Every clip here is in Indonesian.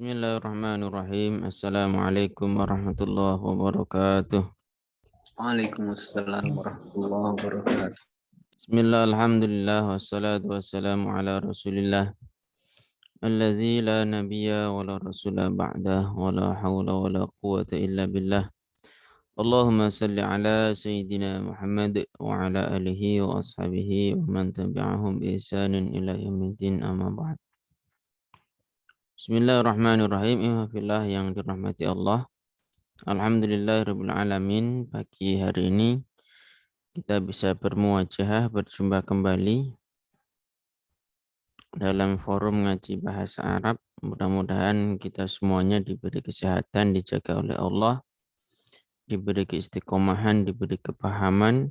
Bismillahirrahmanirrahim. Assalamualaikum warahmatullahi wabarakatuh. Waalaikumsalam warahmatullahi wabarakatuh. Bismillah, alhamdulillah, wassalatu wassalamu ala rasulillah. Alladzi la nabiyya wa la rasula ba'dah wa la hawla wa la quwata illa billah. Allahumma salli ala Sayyidina Muhammad wa ala alihi wa ashabihi wa man tabi'ahum bi ihsanin ila yaumiddin amma ba'd. Bismillahirrahmanirrahim. Ihfillah yang dirahmati Allah. Alhamdulillahirabbil alamin. Pagi hari ini kita bisa bermuajahah, berjumpa kembali dalam forum ngaji bahasa Arab. Mudah-mudahan kita semuanya diberi kesehatan, dijaga oleh Allah, diberi keistiqomahan, diberi kepahaman,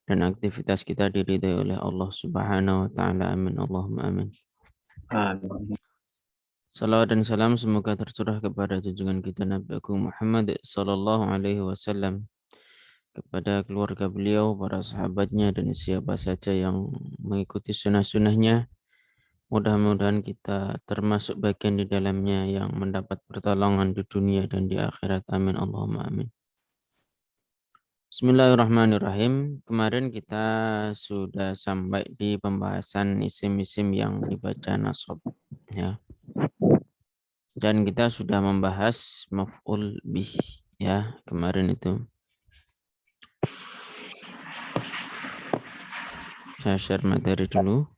dan aktivitas kita diridai oleh Allah Subhanahu wa taala. Amin Allahumma amin. Amin. Salawat dan salam semoga tercurah kepada junjungan kita Nabi Agung Muhammad sallallahu alaihi wasallam, kepada keluarga beliau, para sahabatnya, dan siapa saja yang mengikuti sunnah-sunnahnya. Mudah-mudahan kita termasuk bagian di dalamnya yang mendapat pertolongan di dunia dan di akhirat. Amin Allahumma amin. Bismillahirrahmanirrahim. Kemarin kita sudah sampai di pembahasan isim-isim yang dibaca nasab, ya. Dan kita sudah membahas maf'ul bih, ya, kemarin itu. Saya share materi dulu.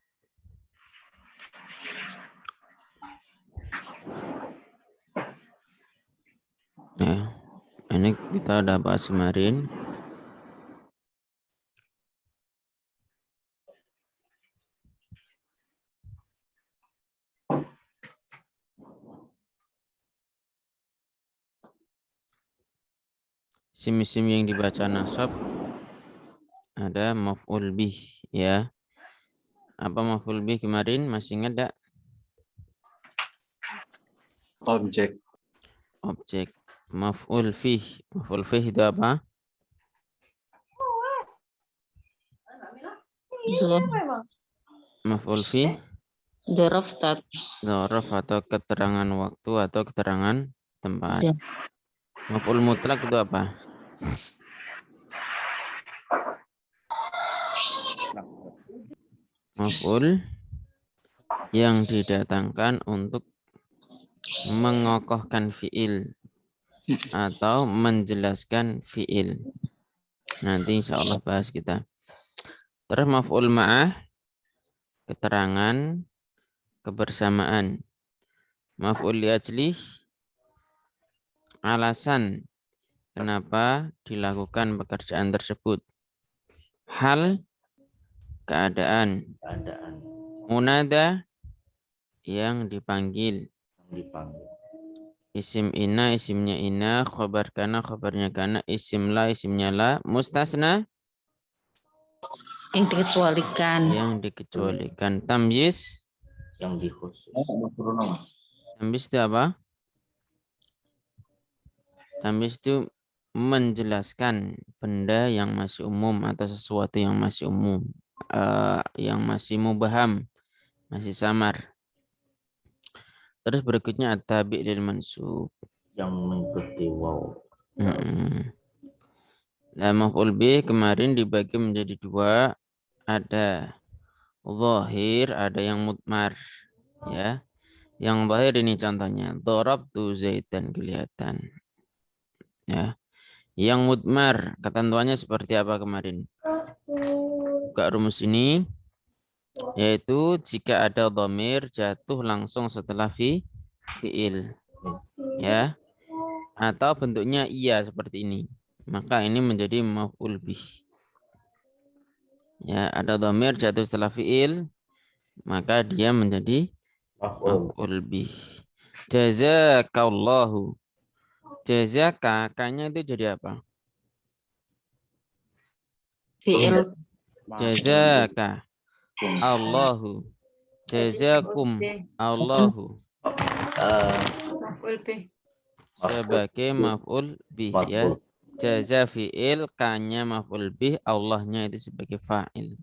Ya, ini kita udah bahas kemarin. Isim-isim yang dibaca nasab ada maf'ul bih, ya. Apa maf'ul bih kemarin? Masih ingat enggak? Objek. Objek. Maf'ul fih. Maf'ul fih itu apa? Maf'ul fih? Dzaraf atau keterangan waktu atau keterangan tempat. Maf'ul mutlak itu apa? Maf'ul yang didatangkan untuk mengokohkan fi'il atau menjelaskan fi'il. Nanti insya Allah bahas kita. Terus maf'ul ma'ah, keterangan kebersamaan. Maf'ul li'ajlih, alasan kenapa dilakukan pekerjaan tersebut. Hal, keadaan. Munada, yang dipanggil. Isim ina, isimnya ina. Khobar kana, khobarnya kana. Isim la, isimnya la. Mustasna, yang dikecualikan. Yang dikecualikan. Tamyiz, yang dikhusus. tamyiz itu apa? Tamyiz itu menjelaskan benda yang masih umum atau sesuatu yang masih umum, yang masih mubham, masih samar. Terus berikutnya at-tabi' lil mansub, yang mengikuti waw. Nah, maf'ul bih kemarin dibagi menjadi dua, ada zahir, ada yang mudmar, ya. Yang zahir ini contohnya, darabtu Zaidan, kelihatan, ya. Yang mudmar, ketentuannya seperti apa kemarin? Buka rumus ini, yaitu jika ada dhamir jatuh langsung setelah fi'il, ya, atau bentuknya iya seperti ini, maka ini menjadi maf'ul bih. Ya, ada dhamir jatuh setelah fi'il, maka dia menjadi maf'ul bih. Jazakallahu. Jazaka, kanya itu jadi apa? Fi'il. Jazaka Allahu. Jazakum Allahu. Sebagai maf'ul bih, ya. Jaza fi'il, kanya maf'ul bih, Allahnya itu sebagai fa'il.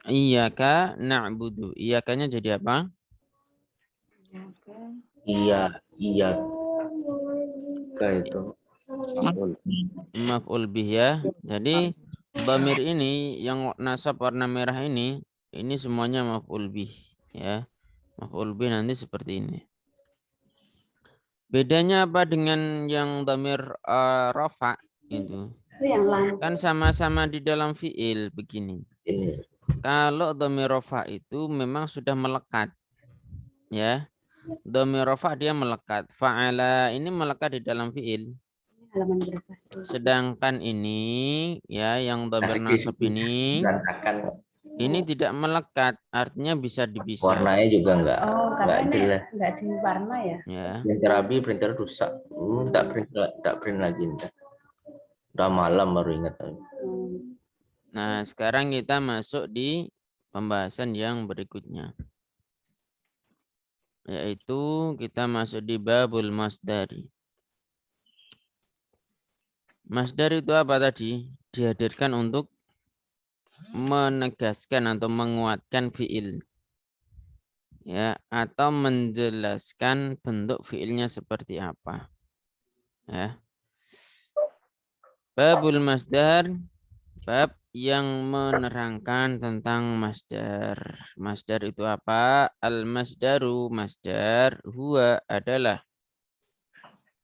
Iyyaka na'budu. Iyakanya jadi apa? Iya kayak itu. Maf'ul bih ya. Jadi dhamir ini yang nasab warna merah ini semuanya maf'ul bih ya. Maf'ul bih nanti seperti ini. Bedanya apa dengan yang dhamir rafa itu? Kan sama-sama di dalam fiil begini. Ini Kalau dhamir rafa itu memang sudah melekat ya. Dhamir rafa dia melekat. Fa'ala ini melekat di dalam fiil. Sedangkan ini ya yang dhamir nasab ini berantakan. ini tidak melekat, artinya bisa dipisah. Warnanya juga enggak jelas. Enggak di warna ya. Ya. Printer Abi printer rusak. Tak print lagi ntar. Udah malam baru ingat. Nah, sekarang kita masuk di pembahasan yang berikutnya. Yaitu kita masuk di babul masdari. Masdar itu apa tadi? Dihadirkan untuk menegaskan atau menguatkan fiil. Ya, atau menjelaskan bentuk fiilnya seperti apa. Ya. Babul masdar, bab yang menerangkan tentang masdar. Masdar itu apa? Al-masdaru, masdar, huwa adalah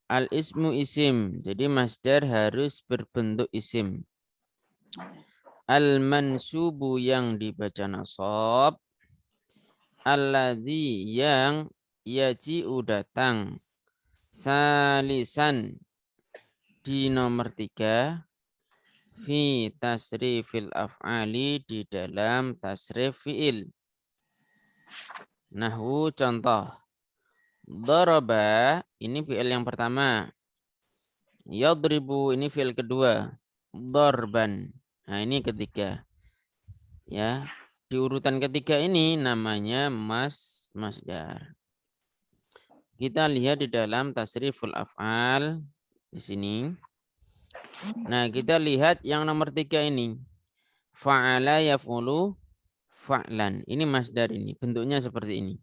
al-ismu isim. Jadi masdar harus berbentuk isim. Al-mansubu yang dibaca nasab. Alladzi yang yaji'u datang. Salisan di nomor 3. Fi tasrifil af'ali di dalam tasrif fi'il. Nahwu contoh. Daraba ini fi'il yang pertama. Yadribu ini fi'il kedua. Darban. Nah ini ketiga. Ya, di urutan ketiga ini namanya masdar. Kita lihat di dalam tasriful af'al di sini. Nah, kita lihat yang nomor 3 ini. Fa'ala yaf'ulu fa'lan. Ini masdar ini. Bentuknya seperti ini.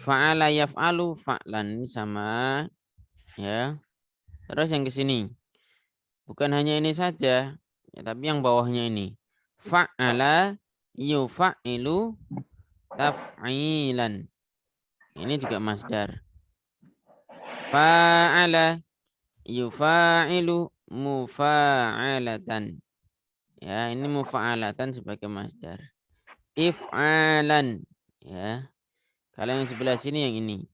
Fa'ala yaf'alu fa'lan. Ini sama. Ya. Terus yang ke sini. Bukan hanya ini saja. Ya, tapi yang bawahnya ini. Fa'ala yufa'ilu taf'ilan. Ini juga masdar. Fa'ala yufa'ilu mufa'alatan. Ya, ini mufa'alatan sebagai masdar. If'alan. Ya. Kalau yang sebelah sini yang ini.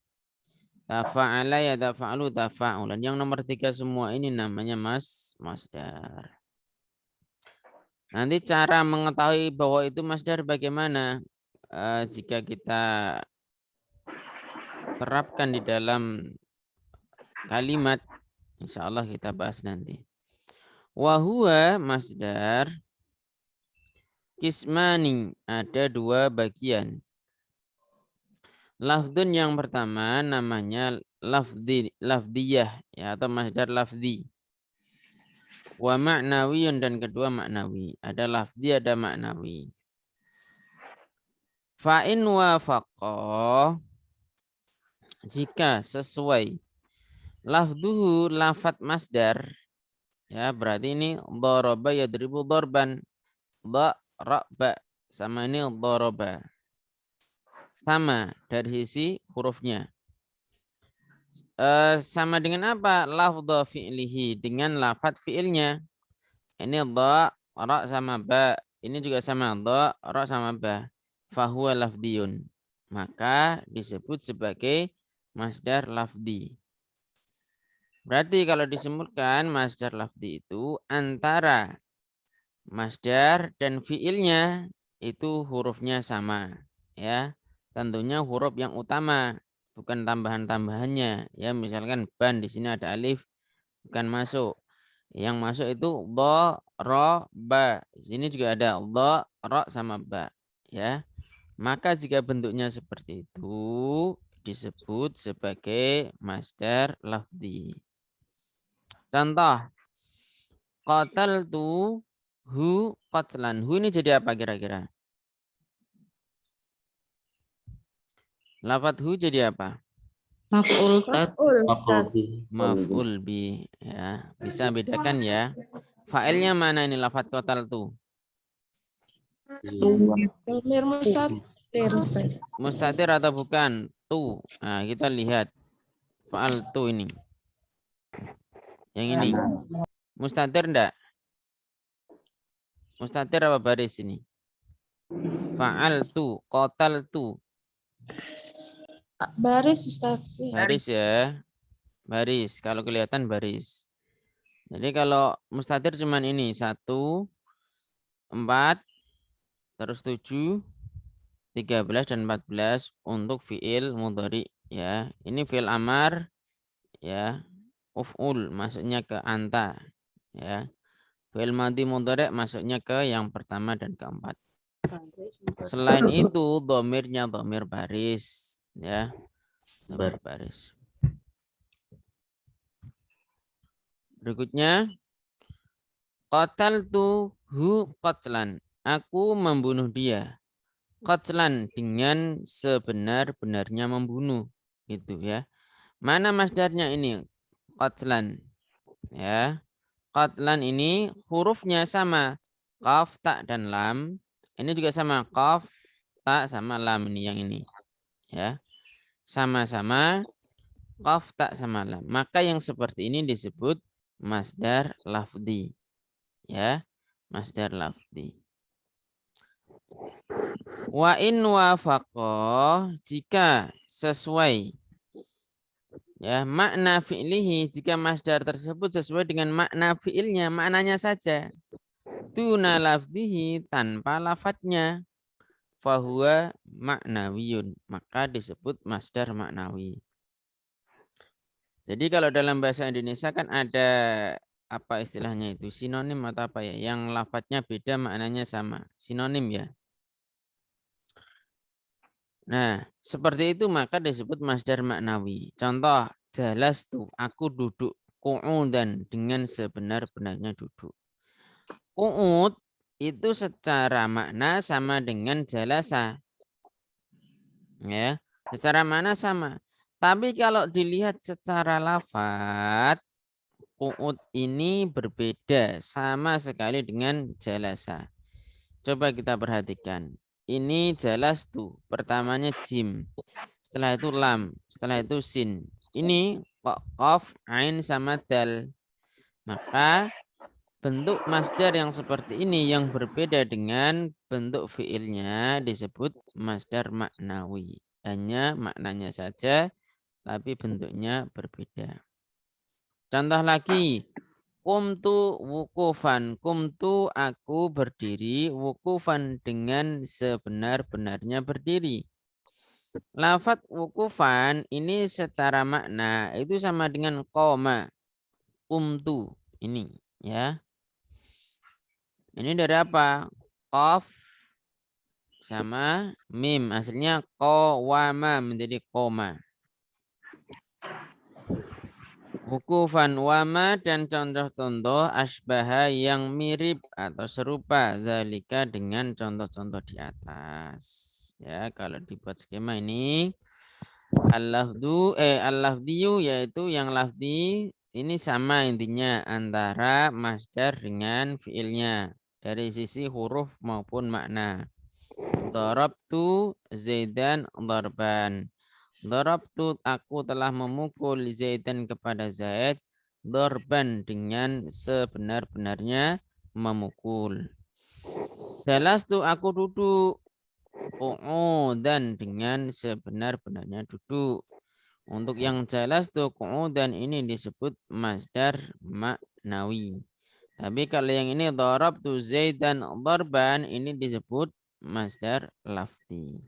Tafa'ala ya tafa'alu tafa'ulan. Yang nomor 3 semua ini namanya masdar. Nanti cara mengetahui bahwa itu masdar bagaimana? Jika kita terapkan di dalam kalimat, insya Allah kita bahas nanti. Wahuwa masdar kismani, ada 2 bagian. Lafdun yang pertama namanya lafdiyah ya, atau masdar lafdi. Wa ma'nawiyun dan kedua maknawi. Ada lafdi, ada maknawi. Fa'in wafaqah, jika sesuai lafduhu lafat masdar, ya berarti ini daraba yadribu darban. Daraba sama ini daraba. Sama dari sisi hurufnya. Sama dengan apa? Lafdha fi'lihi, dengan lafat fi'ilnya. Ini dha, ra sama ba. Ini juga sama dha, ra sama ba. Fahuwa lafdiyun. Maka disebut sebagai masdar lafdi. Berarti kalau disebutkan masdar lafdi itu antara masdar dan fi'ilnya itu hurufnya sama. Ya, tentunya huruf yang utama, bukan tambahan-tambahannya. Ya, misalkan ban di sini ada alif, bukan masuk. Yang masuk itu dha, ra, ba. Di sini juga ada dha, ra sama ba. Ya. Maka jika bentuknya seperti itu disebut sebagai masdar lafzi. Contoh. Qataltu hu qatlan. Hu ini jadi apa kira-kira? Lafat hu jadi apa? Maf'ul tat. Maf'ul bi. Ya, bisa bedakan ya. Fa'ilnya mana ini lafat kotal tuh? Domir mustatir, Ustaz. Mustatir atau bukan? Tu. Nah, kita lihat. Fa'al tu ini. Yang ini. Mustatir enggak? Mustatir apa baris ini? Fa'al tu. Kotal tu. Baris, Ustaz. Baris ya. Baris. Kalau kelihatan baris. Jadi kalau mustatir cuman ini. 1, 4, terus 7, 13 dan 14 untuk fiil mudhari ya. Ini fiil amar ya. Uf'ul masuknya ke anta ya. Fiil madhi mudhari masuknya ke yang pertama dan keempat. Selain itu domirnya domir baris ya. Domir baris. Berikutnya qataltu hu qatlan. Aku membunuh dia. Qatlan dengan sebenar-benarnya membunuh gitu ya. Mana masdarnya ini? Qatlan. Ya. Qatlan ini hurufnya sama. Qaf, ta dan lam. Ini juga sama. Qaf, ta sama lam ini yang ini. Ya. Sama-sama qaf, ta sama lam. Maka yang seperti ini disebut masdar lafdi. Ya. Masdar lafdi. Wa in wafaqah jika sesuai ya makna fi'lihi, jika masdar tersebut sesuai dengan makna fi'ilnya, maknanya saja. Tuna lafdihi tanpa lafadznya. Fahuwa maknawiyun, maka disebut masdar maknawi. Jadi kalau dalam bahasa Indonesia kan ada apa istilahnya itu, sinonim atau apa ya, yang lafadznya beda maknanya sama, sinonim ya. Nah, seperti itu maka disebut masdar maknawi. Contoh, jelas tuh aku duduk qu'udan dengan sebenar-benarnya duduk. Qu'ud itu secara makna sama dengan jalasa. Ya, secara makna sama. Tapi kalau dilihat secara lafaz, qu'ud ini berbeda sama sekali dengan jalasa. Coba kita perhatikan. Ini jelas tuh. Pertamanya jim. Setelah itu lam. Setelah itu sin. Ini qaf, ain sama dal. Maka bentuk masdar yang seperti ini yang berbeda dengan bentuk fiilnya disebut masdar maknawi. Hanya maknanya saja tapi bentuknya berbeda. Contoh lagi. Kumtu wukufan. Kumtu aku berdiri. Wukufan dengan sebenar-benarnya berdiri. Lafaz wukufan ini secara makna itu sama dengan qoma. Kumtu. Ini ya. Ini dari apa? Qaf sama mim. Hasilnya qawama menjadi qoma. Wukufan wama dan contoh-contoh asbaha yang mirip atau serupa zalika dengan contoh-contoh di atas. Ya, kalau dibuat skema ini al-lafdiyu yaitu yang lafdi ini sama intinya antara masdar dengan fiilnya dari sisi huruf maupun makna. Darabtu Zaidan darban. Darabtu aku telah memukul Zaidan kepada Zaid darban dengan sebenar-benarnya memukul. Jalastu aku duduk qu'udan dengan sebenar-benarnya duduk. Untuk yang jalastu qu'udan ini disebut masdar maknawi. Tapi kalau yang ini darabtu Zaidan darban ini disebut masdar lafzi.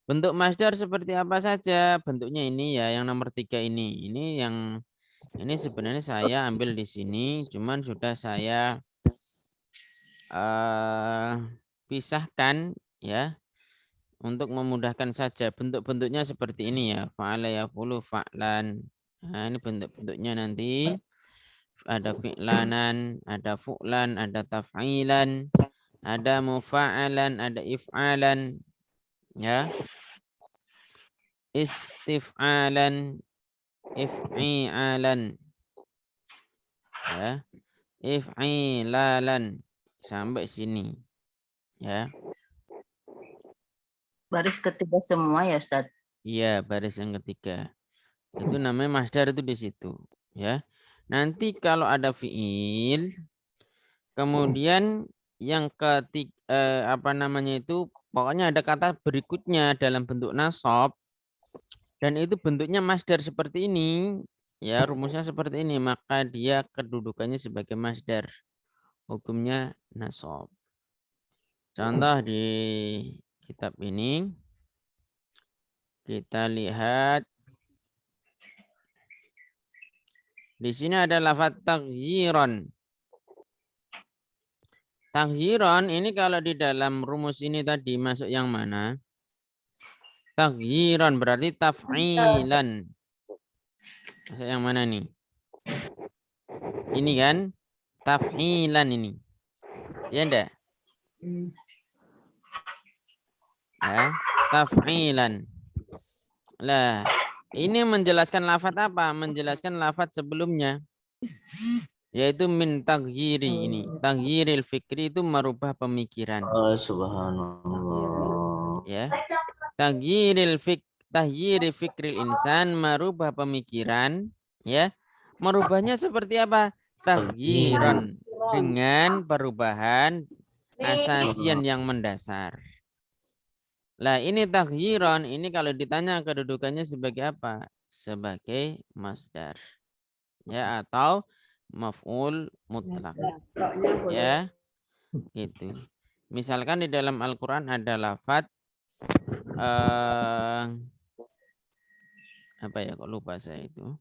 Bentuk masdar seperti apa saja? Bentuknya ini ya, yang nomor 3 ini. Ini sebenarnya saya ambil di sini, cuman sudah saya pisahkan ya untuk memudahkan saja. Bentuk-bentuknya seperti ini ya. Fa'ala yaf'ulu fa'lan. Nah, ini bentuk-bentuknya nanti ada fi'lanan, ada fu'lan, ada taf'ilan, ada mufa'alan, ada if'alan ya. istif'alan, if'ialan. Ya, if'ilalan. Sampai sini. Ya. Baris ketiga semua ya Ustaz. Iya, baris yang ketiga. Itu namanya masdar itu di situ, ya. Nanti kalau ada fiil, kemudian yang ketiga apa namanya itu, pokoknya ada kata berikutnya dalam bentuk nasab dan itu bentuknya masdar seperti ini, ya, rumusnya seperti ini, maka dia kedudukannya sebagai masdar. Hukumnya nasab. Contoh di kitab ini kita lihat di sini ada lafaz taghyiran. Taghyiran ini kalau di dalam rumus ini tadi masuk yang mana? Taghyiran berarti taf'ilan. Masuk yang mana nih? Ini kan taf'ilan ini. Ya enggak? Ya, taf'ilan. Lah, ini menjelaskan lafaz apa? Menjelaskan lafaz sebelumnya. Yaitu min taghyiri ini. Taghyiril fikri itu merubah pemikiran. Oh, subhanallah. Ya. Tahyiri fikril insan, merubah pemikiran, ya. Merubahnya seperti apa? Taghyiran, dengan perubahan asasian yang mendasar. Lah ini taghyiran, ini kalau ditanya kedudukannya sebagai apa? Sebagai masdar. Ya, atau maf'ul mutlak. Ya. Gitu. Misalkan di dalam Al-Qur'an ada lafaz apa ya, kok lupa saya itu.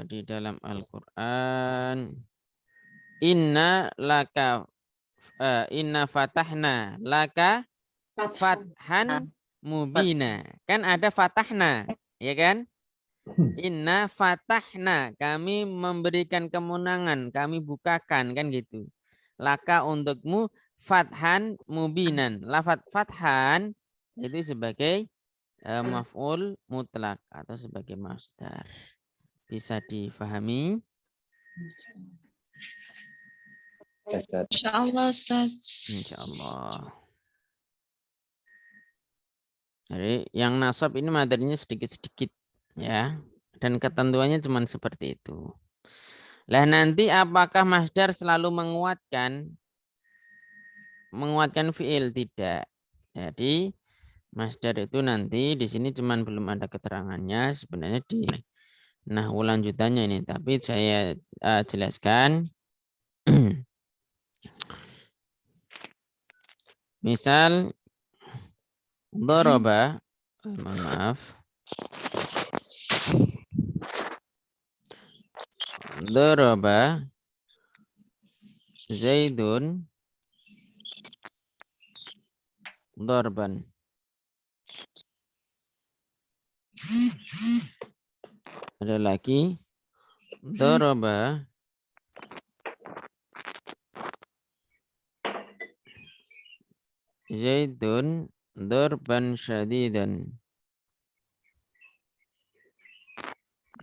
Di dalam Al-Qur'an inna fatahna laka fathan mubina. Kan ada fatahna, ya kan? Inna fatahna, kami memberikan kemenangan, kami bukakan, kan gitu. Laka untukmu fathan mubinan. Lafaz fathan itu sebagai maf'ul mutlak atau sebagai masdar. Bisa difahami? Insyaallah Ustaz. Insyaallah. Jadi yang nasab ini materinya sedikit-sedikit, ya. Dan ketentuannya cuma seperti itu. Lah nanti apakah masdar selalu menguatkan fiil? Tidak. Jadi masdar itu nanti di sini cuman belum ada keterangannya, sebenarnya di nahwu lanjutannya ini, tapi saya jelaskan. Misal daraba, maaf. Daraba Zaidun darban. Ada lagi daraba Zaidun darban syadidan.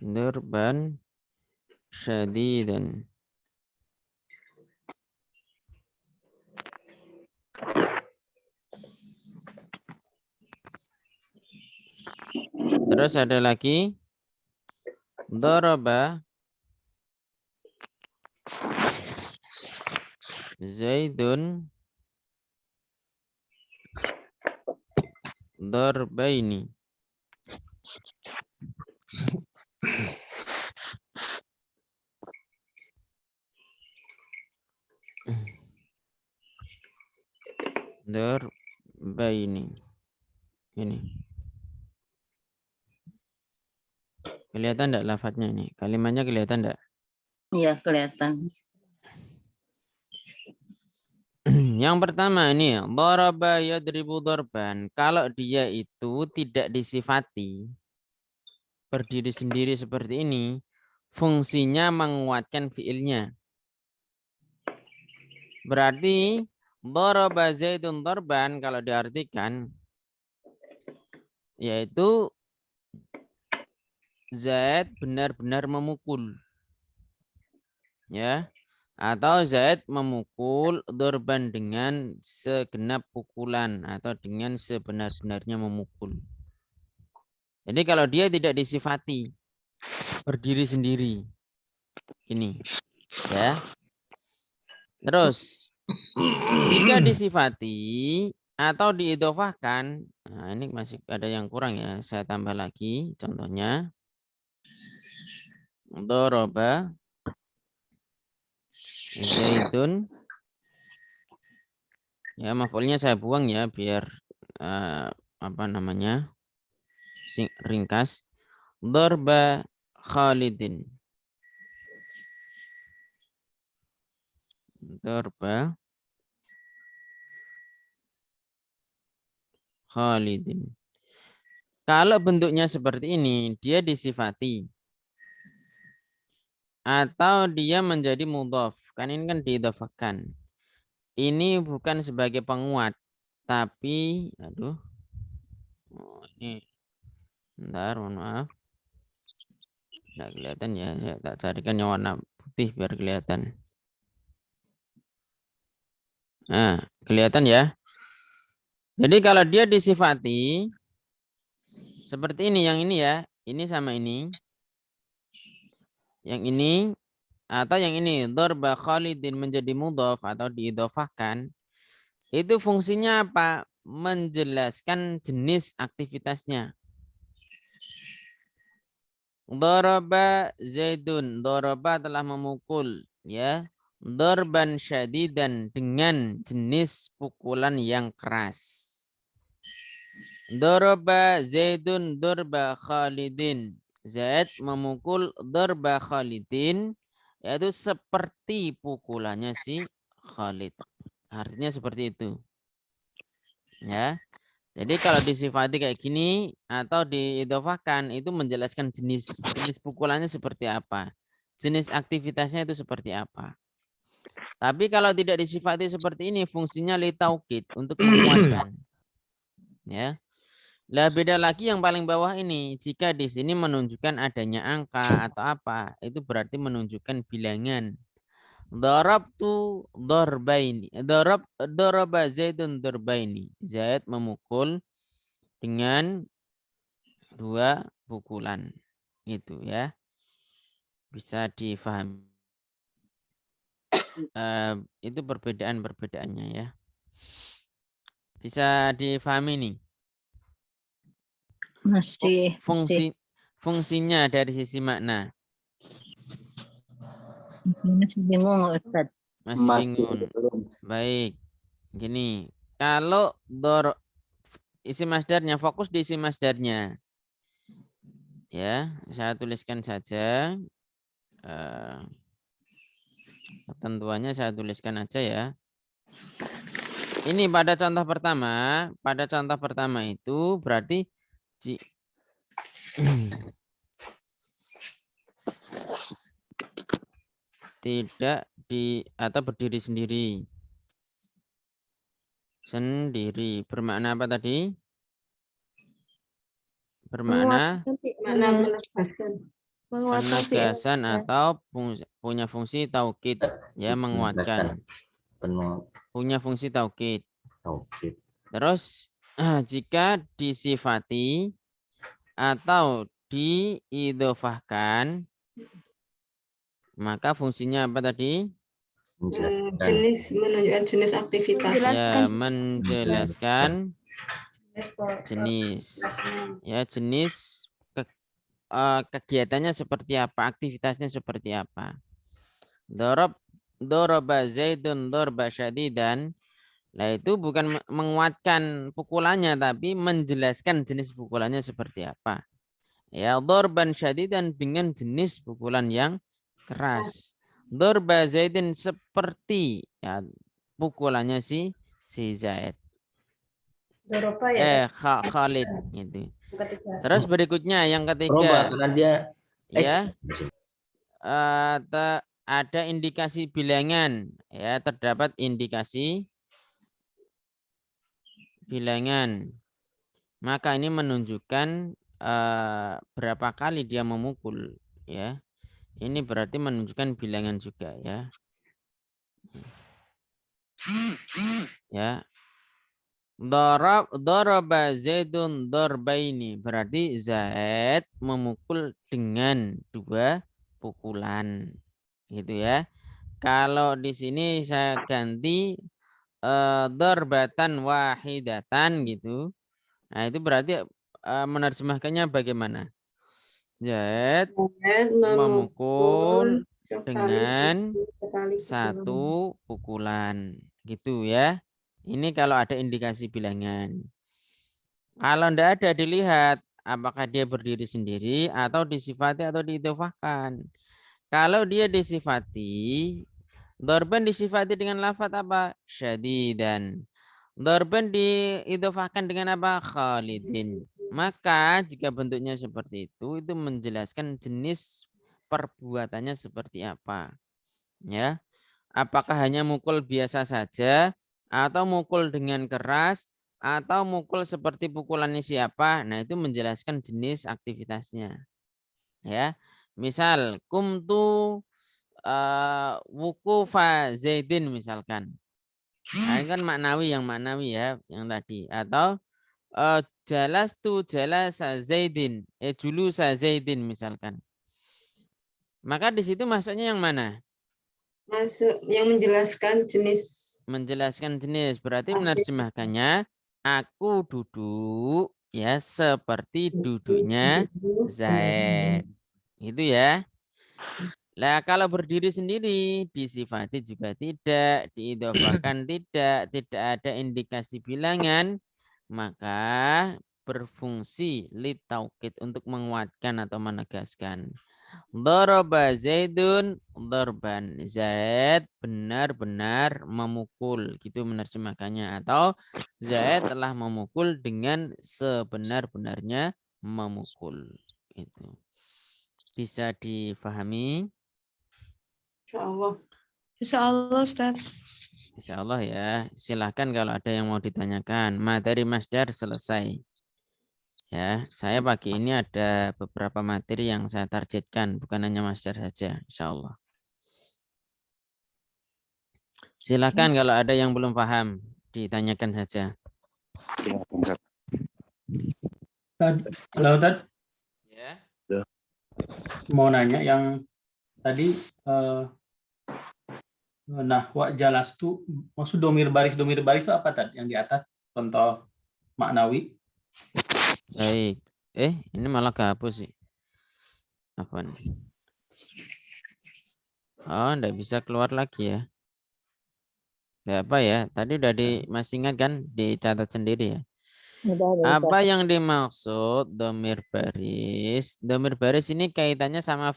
Darban syadidan. Terus ada lagi daraba Zaidun darbaini. Darbaini. Ini. Kelihatan enggak lafadznya ini? Kalimatnya kelihatan enggak? Iya, kelihatan. Yang pertama ini daraba yadribu darban. Kalau dia itu tidak disifati, berdiri sendiri seperti ini, fungsinya menguatkan fiilnya. Berarti daraba Zaidun darban kalau diartikan yaitu Zaid benar-benar memukul. Ya. Atau Zaid memukul dorban dengan segenap pukulan atau dengan sebenar-benarnya memukul. Jadi kalau dia tidak disifati berdiri sendiri. Ini. Ya. Terus jika disifati atau diidhofahkan, nah ini masih ada yang kurang ya, saya tambah lagi contohnya. Doroba Zaidun. Ya, maf'ulnya saya buang ya biar apa namanya? Ringkas. Dorba Khalidin. Dorba Khalidin. Kalau bentuknya seperti ini, dia disifati. Atau dia menjadi mudhaf. Kan ini kan diidhofahkan. Ini bukan sebagai penguat. Tapi, aduh. Oh, ini. Bentar, mohon maaf. Nggak kelihatan ya. Saya tak carikan yang warna putih biar kelihatan. Nah, kelihatan ya. Jadi kalau dia disifati seperti ini, yang ini ya, ini sama ini, yang ini atau yang ini, dorba Khalidin menjadi mudhaf atau diidhofahkan, itu fungsinya apa? Menjelaskan jenis aktivitasnya. Dorba Zaidun, dorba telah memukul, ya. Dorban syadidan dengan jenis pukulan yang keras. Dorba Zaidun dorba Khalidin. Zaid memukul dorba Khalidin, yaitu seperti pukulannya si Khalid. Artinya seperti itu. Ya. Jadi kalau disifati kayak gini atau diidhofahkan itu menjelaskan jenis pukulannya seperti apa. Jenis aktivitasnya itu seperti apa. Tapi kalau tidak disifati seperti ini fungsinya litaukid untuk menguatkan. Ya. Lah beda lagi yang paling bawah ini. Jika di sini menunjukkan adanya angka atau apa, itu berarti menunjukkan bilangan. Darabtu darbaini. Daraba Zaidun darbaini. Zaid memukul dengan 2 pukulan. Itu ya. Bisa difahami. Itu perbedaan-perbedaannya ya. Bisa difahami nih. Masih Fungsinya dari sisi makna. masih bingung Ustaz. Masih bingung. Baik. Gini, kalau isi masdarnya, fokus di isi masdarnya. Ya, saya tuliskan saja. Ketentuannya saya tuliskan aja ya. Ini pada contoh pertama itu berarti tidak atau berdiri sendiri. Bermakna apa tadi? Bermakna penegasan atau punya fungsi taukid, ya, menguatkan. Punya fungsi taukid. Terus jika disifati atau diidhofahkan, maka fungsinya apa tadi? Menunjukkan jenis aktivitas. Ya, menjelaskan jenis. Ya, jenis kegiatannya seperti apa, aktivitasnya seperti apa. Doroba Zaidun dorba syadidan. Nah, itu bukan menguatkan pukulannya, tapi menjelaskan jenis pukulannya seperti apa. Ya, dorban syadidan dengan jenis pukulan yang keras. Dorba Zaidin seperti ya pukulannya si Zaid. Doroba ya. Khalid gitu. Terus berikutnya yang ketiga. Ya. Ada indikasi bilangan, ya, terdapat indikasi bilangan. maka ini menunjukkan berapa kali dia memukul, ya. Ini berarti menunjukkan bilangan juga, ya. Ya. Daraba Zaidun darbaini, berarti Zaid memukul dengan 2 pukulan. Gitu ya. Kalau di sini saya ganti darbatan wahidatan gitu. Nah, itu berarti menerjemahkannya bagaimana? Zaid Zaid memukul dengan sekali 1 pukulan. Gitu ya. Ini kalau ada indikasi bilangan. Kalau tidak ada, dilihat apakah dia berdiri sendiri atau disifati atau diidhofahkan. Kalau dia disifati, dorban disifati dengan lafaz apa? Syadidan. Dorban diidhofahkan dengan apa? Khalidin. Maka jika bentuknya seperti itu menjelaskan jenis perbuatannya seperti apa. Ya. Apakah hanya mukul biasa saja atau mukul dengan keras atau mukul seperti pukulannya siapa? Nah, itu menjelaskan jenis aktivitasnya. Ya. Misal kumtu wukufa Zaidin misalkan. Nah, ini kan maknawi ya, yang tadi. Atau jalasa Zaidin, julusa Zaidin misalkan. Maka di situ masuknya yang mana? Masuk yang menjelaskan jenis. Menjelaskan jenis berarti menerjemahkannya aku duduk ya seperti duduknya Zaid. Itu ya. Lah kalau berdiri sendiri disifati juga tidak, diidhofahkan tidak ada indikasi bilangan, maka berfungsi litaukid untuk menguatkan atau menegaskan. Daraba Zaidun darban. Zaid benar-benar memukul. Gitu menerjemahkannya. Atau Zaid telah memukul dengan sebenar-benarnya memukul. Itu. Bisa difahami? Insyaallah. Insyaallah Ustaz. Insya Allah ya. Silahkan kalau ada yang mau ditanyakan. Materi masdar selesai. Ya, saya pagi ini ada beberapa materi yang saya targetkan, bukan hanya masdar saja, insya Allah. Silakan kalau ada yang belum paham, ditanyakan saja. Halo Tad, Ya. mau nanya yang tadi nahwa jalastu, maksud domir baris itu apa Tad? Yang di atas contoh maknawi. Baik. Ini malah kehapus sih. Apa nih? Oh, enggak bisa keluar lagi ya. Enggak apa ya? Tadi udah masih ingat kan? Dicatat sendiri ya. Apa yang dimaksud domir baris? Domir baris ini kaitannya sama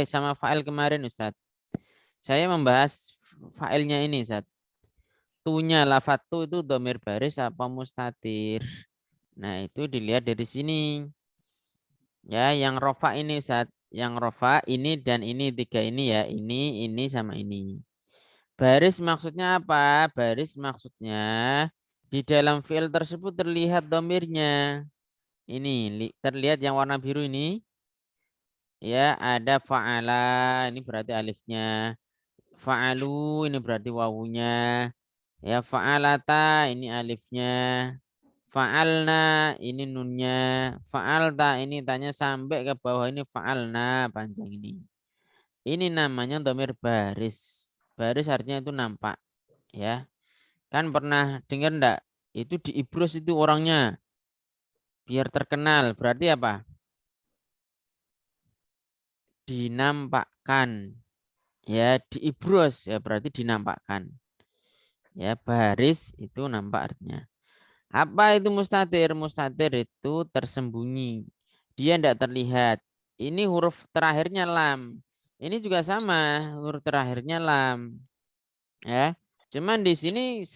sama fa'il kemarin Ustaz. Saya membahas fa'ilnya ini Ustaz. Tunya lafat tu itu domir baris apa mustatir? Nah, itu dilihat dari sini. Ya, yang rofa ini Ustaz. Yang rofa ini dan ini 3 ini ya. Ini sama ini. Baris maksudnya apa? Baris maksudnya di dalam fi'il tersebut terlihat domirnya. Ini terlihat yang warna biru ini. Ya, ada fa'ala. Ini berarti alifnya. Fa'alu ini berarti wawunya. Ya, fa'alata ini alifnya. Fa'alna ini nunnya. Fa'alta ini tanya sampai ke bawah ini fa'alna panjang ini. Ini namanya domir baris. Baris artinya itu nampak. Ya. Kan pernah dengar enggak? Itu di Ibros itu orangnya. Biar terkenal. Berarti apa? Dinampakkan. Ya, di Ibros ya berarti dinampakkan. Ya, baris itu nampak artinya. Apa itu mustatir? Mustatir itu tersembunyi. Dia tidak terlihat. Ini huruf terakhirnya lam. Ini juga sama, huruf terakhirnya lam. Ya. Cuman di sini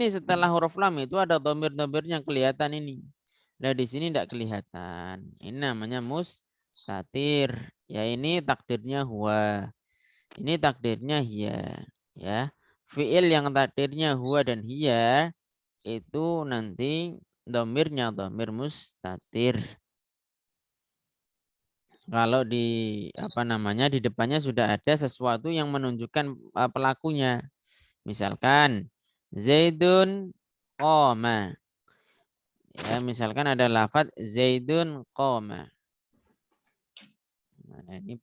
setelah huruf lam itu ada domir-domir yang kelihatan ini. Nah, di sini tidak kelihatan. Ini namanya mustatir. Ya, ini takdirnya huwa. Ini takdirnya hiya. Ya. Fiil yang takdirnya huwa dan hiya itu nanti Domirnya domir mustatir. Kalau di apa namanya di depannya sudah ada sesuatu yang menunjukkan pelakunya. Misalkan Zaidun qoma. Ya, misalkan ada lafaz Zaidun qoma. Mana ini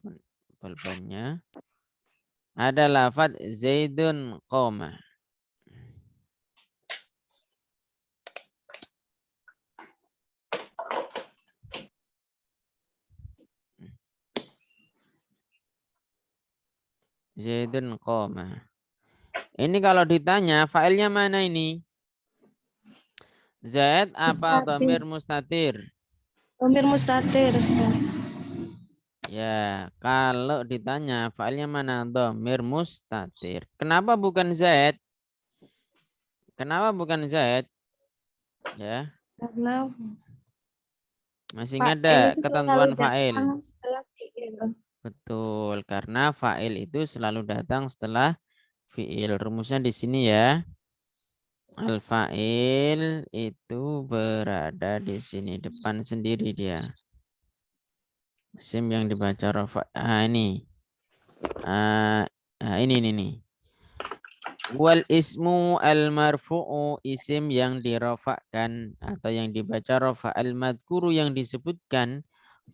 pulpennya? Ada lafaz Zaidun qoma. Zaidun qoma. Ini kalau ditanya failnya mana ini? Zaid apa dhamir mustatir? Domir mustatir, Ustaz. Ya, kalau ditanya failnya mana? Dhamir mustatir. Kenapa bukan Zaid? Kenapa bukan Zaid? Ya, Karena masih fa'il ada itu ketentuan selalu fa'il. datang setelah fi'il. Betul, karena fa'il itu selalu datang setelah fi'il. Rumusnya di sini ya. Al-fa'il itu berada di sini depan sendiri dia. Isim yang dibaca rafa. Ini. Ini. Wal ismu al-marfu'u, isim yang dirafa'kan atau yang dibaca rafa, al-madhkuru yang disebutkan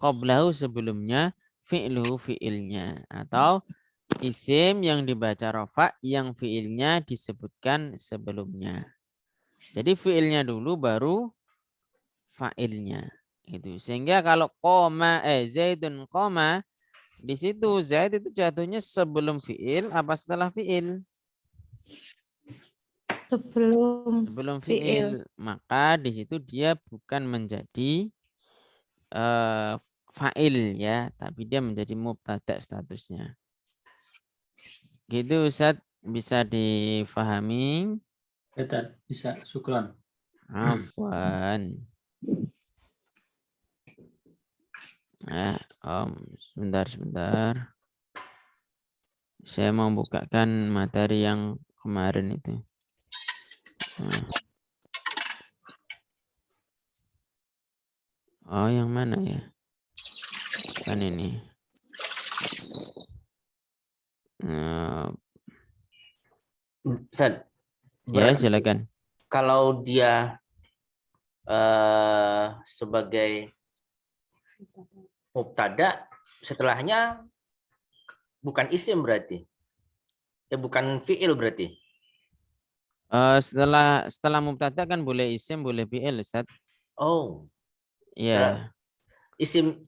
qablahu sebelumnya, fi'luhu fi'ilnya, atau isim yang dibaca rafa yang fi'ilnya disebutkan sebelumnya. Jadi fi'ilnya dulu baru fa'ilnya. Itu. Sehingga kalau Zaidun qoma, di situ Zaid itu jatuhnya sebelum fi'il apa setelah fi'il? Sebelum fi'il. Maka di situ dia bukan menjadi fa'il ya, tapi dia menjadi mubtada statusnya. Gitu Ustaz, bisa difahami? Ustaz, bisa. Syukran. Afwan. Sebentar. Saya mau bukakan materi yang kemarin itu. Oh, yang mana ya? Kan ini. Ustaz, Ya, silakan. kalau dia sebagai mubtada, setelahnya bukan isim berarti. Bukan fi'il berarti. Setelah mubtada kan boleh isim, boleh fi'il, Ustaz. Oh. Ya. Isim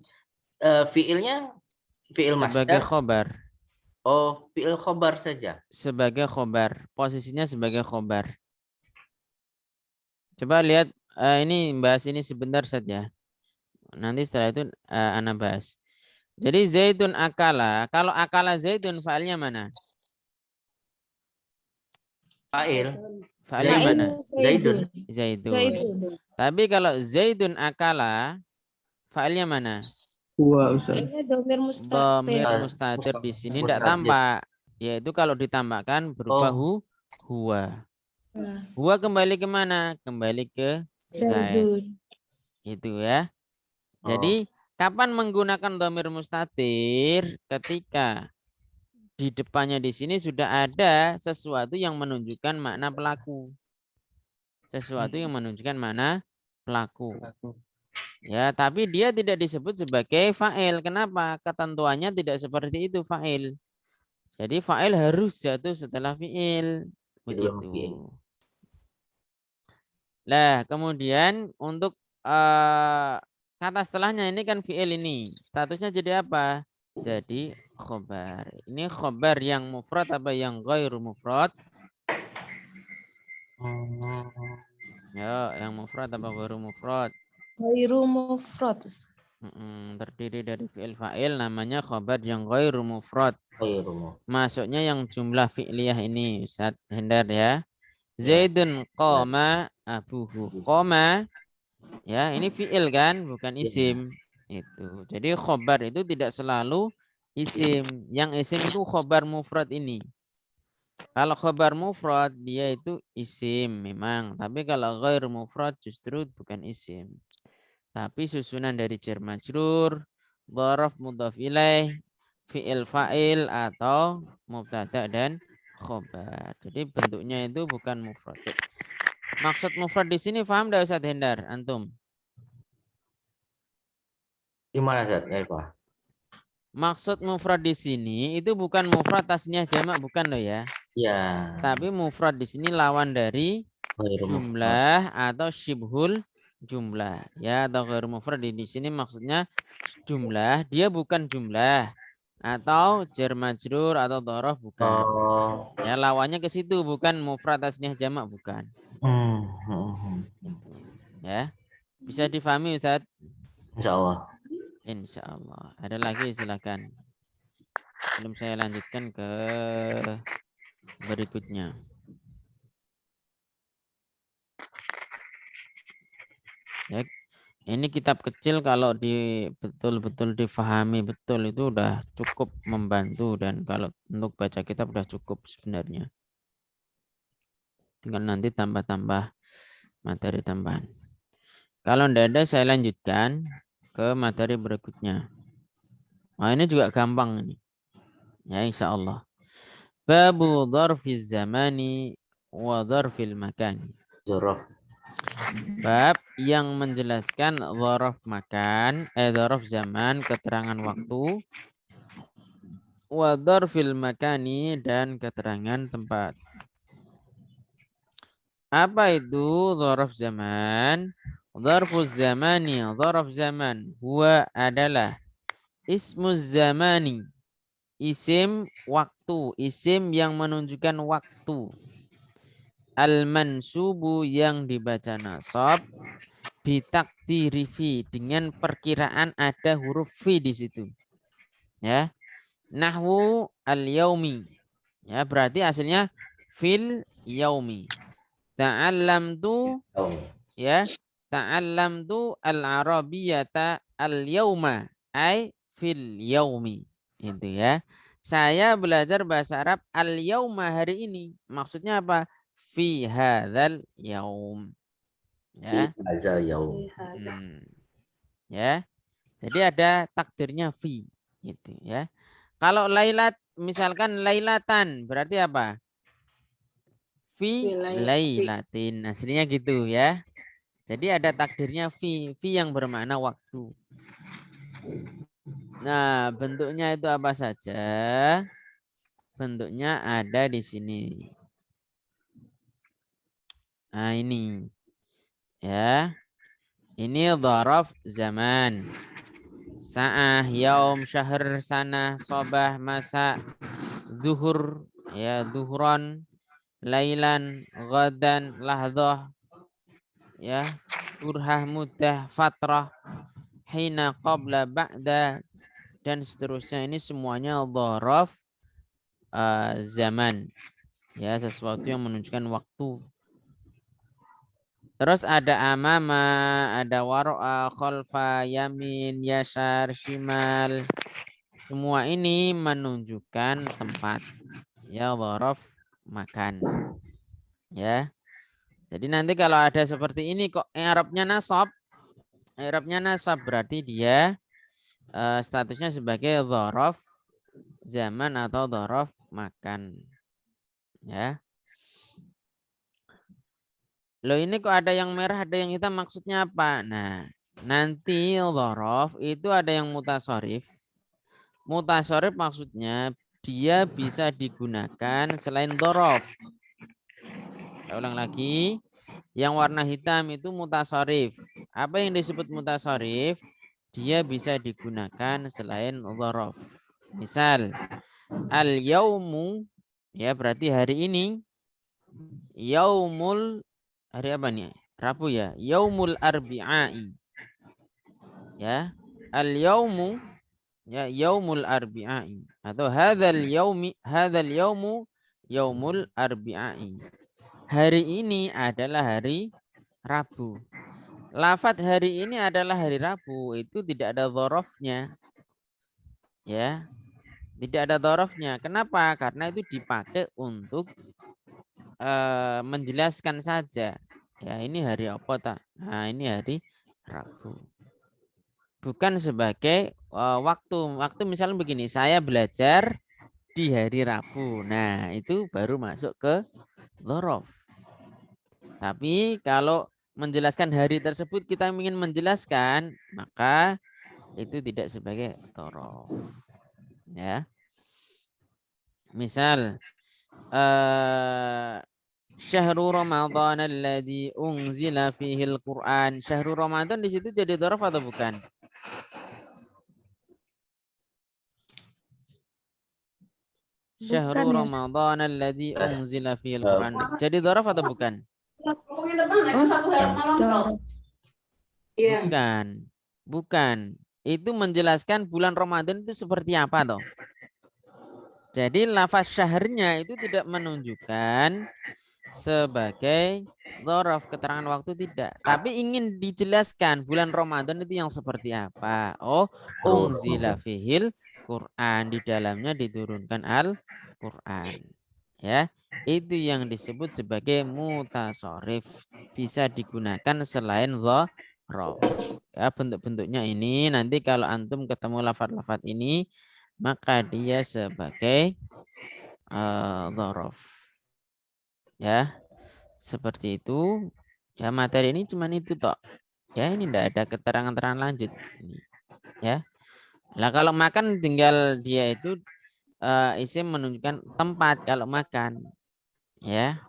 fi'ilnya fi'il Sebagai masdar. khobar. Oh, fi'il khobar saja. Sebagai khobar. Posisinya sebagai khobar. Coba lihat ini bahas ini sebentar saja. Nanti setelah itu ana bahas. Jadi Zaidun akala. Kalau akala Zaidun fa'ilnya mana? Fa'il. Fa'ilnya mana? Zaidun. Zaidun. Tapi kalau Zaidun akala, fa'ilnya mana? Huwa, Ustaz. Ini domir mustatir. Dhamir mustatir di sini tidak tampak. Yaitu kalau ditambahkan berupa huwa. Huwa kembali ke mana? Kembali ke Zaid. Itu ya. Jadi kapan menggunakan dhamir mustatir? Ketika di depannya di sini sudah ada sesuatu yang menunjukkan makna pelaku. Sesuatu yang menunjukkan makna pelaku. Ya, tapi dia tidak disebut sebagai fa'il. Kenapa? Ketentuannya tidak seperti itu fa'il. Jadi fa'il harus jatuh setelah fi'il. Begitu. Nah, kemudian untuk kata setelahnya ini kan fi'il ini. Statusnya jadi apa? Jadi khobar. Ini khobar yang mufrad apa yang ghairu mufrad? Ya, yang mufrad apa ghairu mufrad? Ghairu mufrad. Terdiri dari fi'il fa'il, namanya khobar yang ghairu mufrad. Masuknya yang jumlah fi'liyah ini, Ustaz Hendar ya. Zaidun qoma abuhu. Qoma ya, ini fi'il kan, bukan isim. Itu. Jadi khobar itu tidak selalu isim. Yang isim itu khobar mufrad ini. Kalau khobar mufrad dia itu isim memang, tapi kalau ghair mufrad justru bukan isim. Tapi susunan dari jar majrur, dzaraf mudhaf ilaih, fi'il fa'il atau mubtada dan khobar. Jadi bentuknya itu bukan mufrad. Maksud mufrad di sini paham enggak Ustaz Hendar antum? Gimana Ustaz? Ya, Pak. Maksud mufrad di sini itu bukan mufrad tasniah jamak bukan loh ya. Ya. Tapi mufrad di sini lawan dari Ghairu mufrad. jumlah atau syibhul jumlah ya, atau ghairu mufrad di sini maksudnya jumlah, dia bukan jumlah atau jar majrur atau dhorof bukan. Oh. Ya lawannya ke situ, bukan mufrad tasniah jamak bukan. Ya. Bisa difahami Ustaz? Insyaallah. Insyaallah. Ada lagi silakan. Sebelum saya lanjutkan ke berikutnya. Ya, ini kitab kecil kalau betul-betul difahami betul itu udah cukup membantu, dan kalau untuk baca kitab udah cukup sebenarnya. Tinggal nanti tambah-tambah materi tambahan. Kalau tidak ada saya lanjutkan ke materi berikutnya. Nah, ini juga gampang ini. Ya insya Allah. Babu dzarfiz zamani wa dzarfil makani. Dzaraf. Bab yang menjelaskan dzaraf makan, dzaraf zaman, keterangan waktu, wa dzarfil makani, dan keterangan tempat. Apa itu dzaraf zaman? Dzarfuz zamani, dzaraf zaman, huwa adalah ismuz zamani, isim waktu, isim yang menunjukkan waktu. Al-mansubu yang dibaca nasab, bitakdiri fi, dengan perkiraan ada huruf fi di situ. Ya. Nahwu al-yaumi. Ya, berarti hasilnya fil yaumi. Ta'allamtu, ya, ta'allamtu al-arabiyyata al-yauma, ay fil yaumi. Itu ya. Saya belajar bahasa Arab al-yauma, hari ini. Maksudnya apa? Fi hadzal yaum. Ya. Fi hadzal yaum. Ya. Jadi ada takdirnya fi gitu ya. Kalau lailat, misalkan lailatan, berarti apa? Fi lailatin. Aslinya gitu ya. Jadi ada takdirnya fi yang bermakna waktu. Nah, bentuknya itu apa saja? Bentuknya ada di sini. Nah, ini. Ya. Ini dzaraf zaman. Sa'ah, yaum, syahr, sanah, sobah, masa, zuhur, ya, zuhron, lailan, ghadan, lahdoh, ya, burhah, mudah, fatrah, hina, qabla, ba'da, dan seterusnya. Ini semuanya dzaraf zaman, ya, sesuatu yang menunjukkan waktu. Terus ada amama, ada waro'a, khalfa, yamin, yasar, shimal. Semua ini menunjukkan tempat. Ya, dzaraf makan. Ya. Jadi nanti kalau ada seperti ini kok i'rabnya nasab. I'rabnya nasab berarti dia statusnya sebagai dzaraf zaman atau dzaraf makan. Ya. Loh, ini kok ada yang merah, ada yang hitam, maksudnya apa? Nah, nanti dzaraf itu ada yang mutasharif. Mutasharif maksudnya dia bisa digunakan selain dzaraf. Saya ulang lagi. Yang warna hitam itu mutasharif. Apa yang disebut mutasharif? Dia bisa digunakan selain dzaraf. Misal, al-yaumu, ya berarti hari ini. Yaumul, hari apa nih? Rabu ya. Yaumul arbi'ai. Ya. Al-yaumu, ya, yaumul arbi'ai. Atau hadzal yaumu yaumul arbi'ai. Hari ini adalah hari Rabu. Lafadz hari ini adalah hari Rabu itu tidak ada dzarafnya. Ya. Tidak ada dorofnya. Kenapa? Karena itu dipakai untuk menjelaskan saja. Ya ini hari apa tak? Nah ini hari Rabu. Bukan sebagai waktu. Waktu misalnya begini, saya belajar di hari Rabu. Nah itu baru masuk ke dzaraf. Tapi kalau menjelaskan hari tersebut kita ingin menjelaskan, maka itu tidak sebagai dzaraf. Ya. Misal Syahrul Ramadan alladzi unzila fihi al-Qur'an. Syahrul Ramadan di situ jadi dzaraf atau bukan? Syahrul ya. Ramadan alladzi unzila fihi al-Qur'an. Jadi dzaraf atau bukan? Dorong. Iya. Bukan. Bukan. Itu menjelaskan bulan Ramadan itu seperti apa toh? Jadi lafaz syahrnya itu tidak menunjukkan sebagai dzaraf, keterangan waktu tidak. Tapi ingin dijelaskan bulan Ramadan itu yang seperti apa. Oh, unzila fihil Quran, di dalamnya diturunkan Al-Quran. Ya, itu yang disebut sebagai mutasarrif, bisa digunakan selain dzaraf. Ya, bentuk-bentuknya ini nanti kalau antum ketemu lafaz-lafaz ini maka dia sebagai dzaraf. Ya, seperti itu. Ya, materi ini cuma itu toh. Ya, ini tidak ada keterangan-keterangan lanjut ini. Ya. Lah kalau makan tinggal dia itu isim menunjukkan tempat kalau makan. Ya.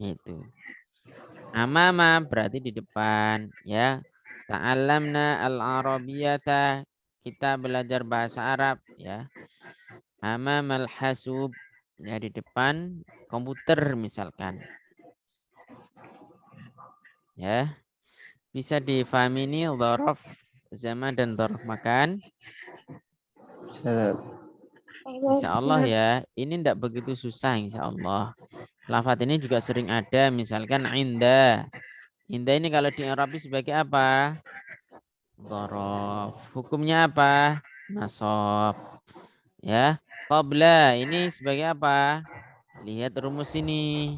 Itu. Amama berarti di depan, ya. Ta'allamna al-arabiyyata, kita belajar bahasa Arab, ya. Amamal hasub, ya di depan komputer misalkan. Ya. Bisa difahami ini dzaraf zaman dan dzaraf makan. Insya Allah ya, ini tidak begitu susah insya Allah. Lafaz ini juga sering ada, misalkan inda. Inda ini kalau di Arabi sebagai apa? Dzaraf. Hukumnya apa? Nasab. Ya. Qabla ini sebagai apa? Lihat rumus ini.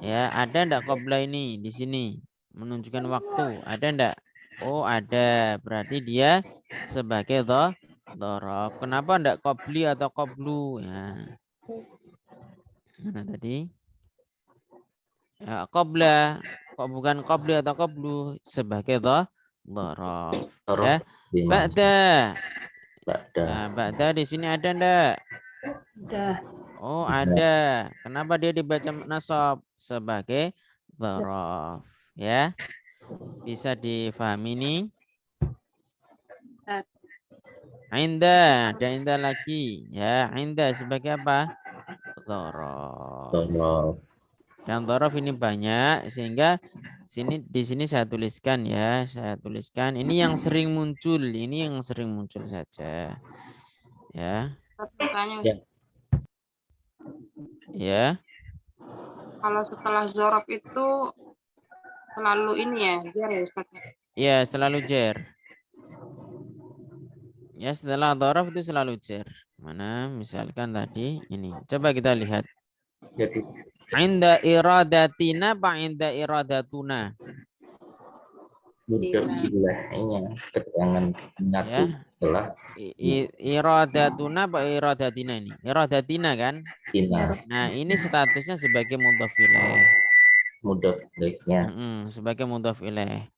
Ya, ada enggak qabla ini di sini? Menunjukkan waktu. Ada enggak? Oh, ada. Berarti dia sebagai dzaraf. Kenapa enggak qabli atau qablu? Ya. Mana tadi? Ya, qabla. Kok bukan qabli atau qablu? Sebagai dzaraf. Ya. Ba'da. Nah, ba'da di sini ada enggak? Udah. Oh, ada. Kenapa dia dibaca nasab? Sebagai dzaraf. Ya. Bisa difahami nih. Inda, ada inda lagi. Ya, inda sebagai apa? Dzaraf. Dan dzaraf ini banyak sehingga di sini saya tuliskan ya, saya tuliskan ini yang sering muncul, ini yang sering muncul saja. Ya. Ya. Kalau setelah zorob itu selalu ini ya, zer ya Ustaz. Ya, selalu jer. Ya, setelah dzaraf itu selalu jer. Mana misalkan tadi ini. Coba kita lihat. Jadi Inda iradatina apa inda iradatuna? mudah ilahnya keterangan menyatu Ya. setelah Iradatuna apa iradatina ini? Iradatina kan? tina Nah, ini statusnya sebagai mudhaf ilaih. mudah baiknya. Sebagai mudhaf ilaih.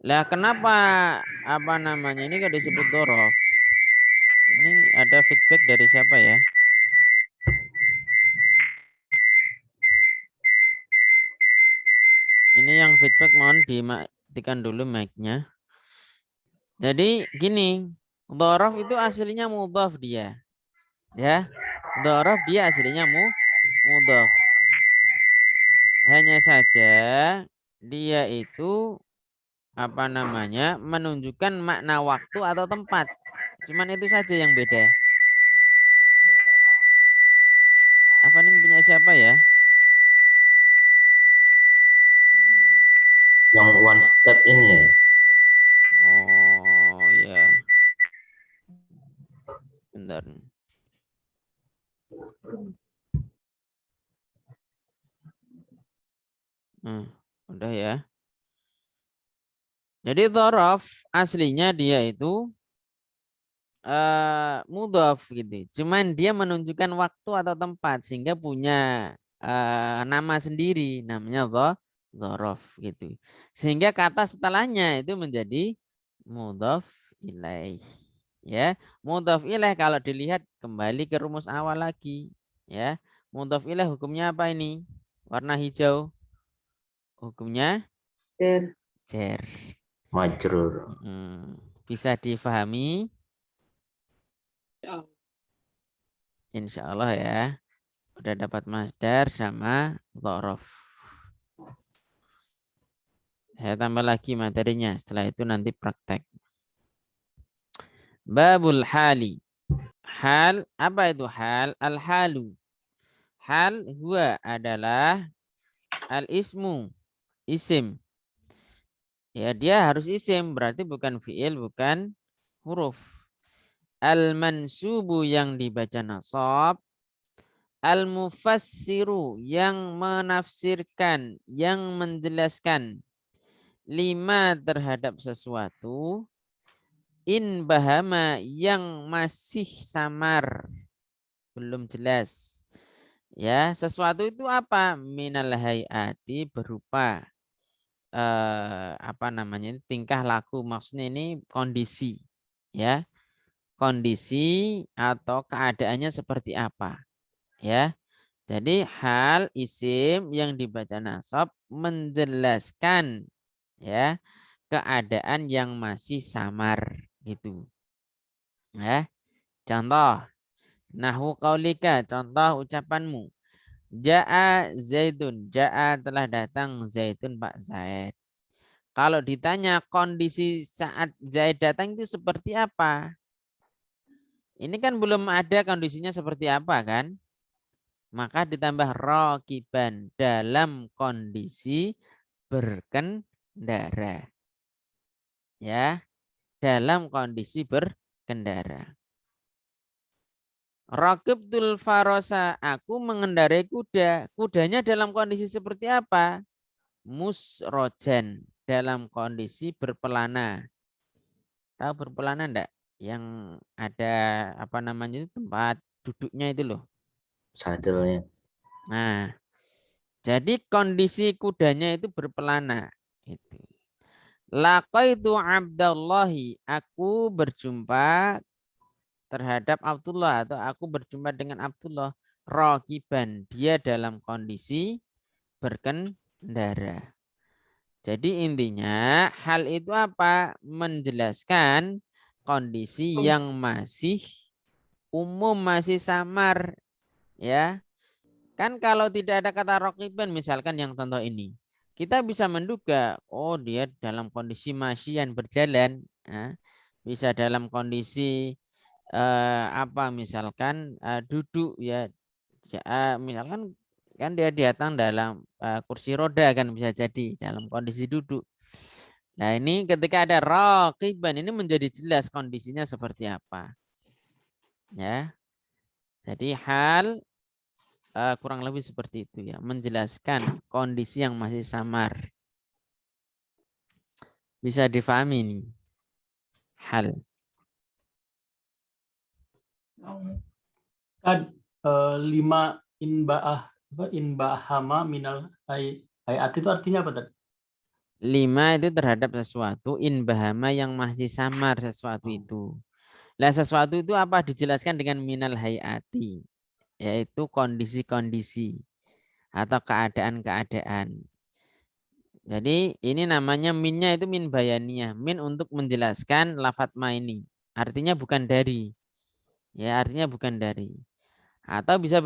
Lah kenapa apa namanya ini kok disebut dzaraf? Ini ada feedback dari siapa ya? Ini yang feedback mohon dimatikan dulu mic-nya. Jadi gini, dzaraf itu aslinya mudhaf dia. Ya. Dzaraf dia aslinya mudhaf. Hanya saja dia itu apa namanya menunjukkan makna waktu atau tempat. Cuman itu saja yang beda. Afanin punya siapa ya? Yang one step ini Oh ya. Bentar. Udah ya. Jadi dhorof aslinya dia itu mudhof gitu. Cuman dia menunjukkan waktu atau tempat sehingga punya nama sendiri, namanya dhorof gitu. Sehingga kata setelahnya itu menjadi mudhof ilaih. Ya, mudhof ilaih kalau dilihat kembali ke rumus awal lagi, ya. Mudhof ilaih hukumnya apa ini? Warna hijau. Hukumnya jar. Majrur. Bisa difahami? Insya Allah ya. Udah dapat masdar sama dhorof. Saya tambah lagi materinya. Setelah itu nanti praktek. Babul hali. Hal, apa itu hal? Al-halu. Hal huwa adalah al-ismu. Isim. Ya, dia harus isim. Berarti bukan fi'il, bukan huruf. Al-mansubu yang dibaca nasab. Al-mufassiru yang menafsirkan, yang menjelaskan. Lima terhadap sesuatu. In bahama yang masih samar. Belum jelas. Ya, sesuatu itu apa? Minal hayati berupa apa namanya? Tingkah laku. Maksudnya ini kondisi. Ya. Kondisi atau keadaannya seperti apa. Ya. Jadi hal isim yang dibaca nasab menjelaskan ya keadaan yang masih samar gitu. Ya. Contoh nahwu qaulika, contoh ucapanmu. Ja'a Zaidun, ja'a telah datang Zaidun Pak Zaid. Kalau ditanya kondisi saat Zaid datang itu seperti apa? Ini kan belum ada kondisinya seperti apa kan? Maka ditambah raqiban dalam kondisi berkendara. Ya, dalam kondisi berkendara. Raqibtul farosa, aku mengendarai kuda. Kudanya dalam kondisi seperti apa? Musrojan, dalam kondisi berpelana. Tahu berpelana enggak? Yang ada apa namanya itu tempat duduknya itu loh. Sadelnya. Nah, jadi kondisi kudanya itu berpelana. Itu. Laqaitu Abdallahi, aku berjumpa terhadap Abdullah atau aku berjumpa dengan Abdullah. Raqiban, dia dalam kondisi berkendara. Jadi intinya hal itu apa? Menjelaskan kondisi yang masih umum, masih samar. Ya, kan kalau tidak ada kata raqiban, misalkan yang contoh ini, kita bisa menduga, oh dia dalam kondisi masyian berjalan, ya. Bisa dalam kondisi apa misalkan duduk ya, misalkan kan dia datang dalam kursi roda kan bisa jadi dalam kondisi duduk. Nah ini ketika ada raqiban ini menjadi jelas kondisinya seperti apa. Ya, jadi hal kurang lebih seperti itu ya, menjelaskan kondisi yang masih samar. Bisa difahami ini hal. Kan 5 inbahama minal hayat itu artinya apa tadi? 5 itu terhadap sesuatu, in bahama yang masih samar sesuatu itu. Nah sesuatu itu apa dijelaskan dengan minal hayati, yaitu kondisi-kondisi atau keadaan-keadaan. Jadi ini namanya minnya itu min bayaniyah, min untuk menjelaskan lafadz ma ini. Artinya bukan dari. Ya, artinya bukan dari. Atau bisa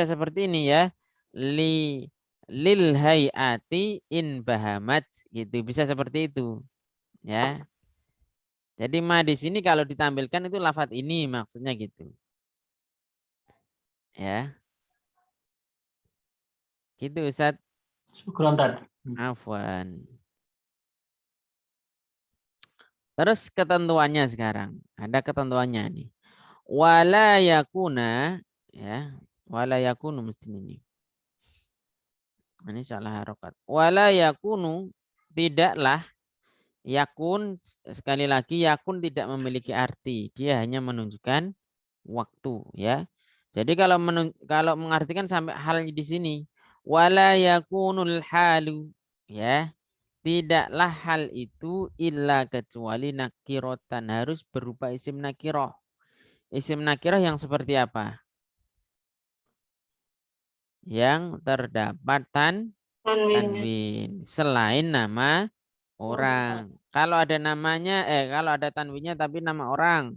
seperti ini ya. Lil hayati in bahamat gitu. Bisa seperti itu. Ya. Jadi ma di sini kalau ditampilkan itu lafadz ini maksudnya gitu. Ya. Gitu Ustaz. Syukran tadi. Afwan. Terus ketentuannya sekarang. Ada ketentuannya nih. Wala yakuna ya. Wala yakunu mesti ini. Ini salah harokat. Wala yakunu, tidaklah. Yakun, sekali lagi yakun tidak memiliki arti. Dia hanya menunjukkan waktu, ya. Jadi kalau mengartikan sampai hal di sini, wala yakunul halu, ya. Tidaklah hal itu illa kecuali nakirotan, harus berupa isim nakiroh. Isim nakiroh yang seperti apa? Yang terdapat tanwin selain nama orang. Kalau ada namanya, kalau ada tanwinnya tapi nama orang.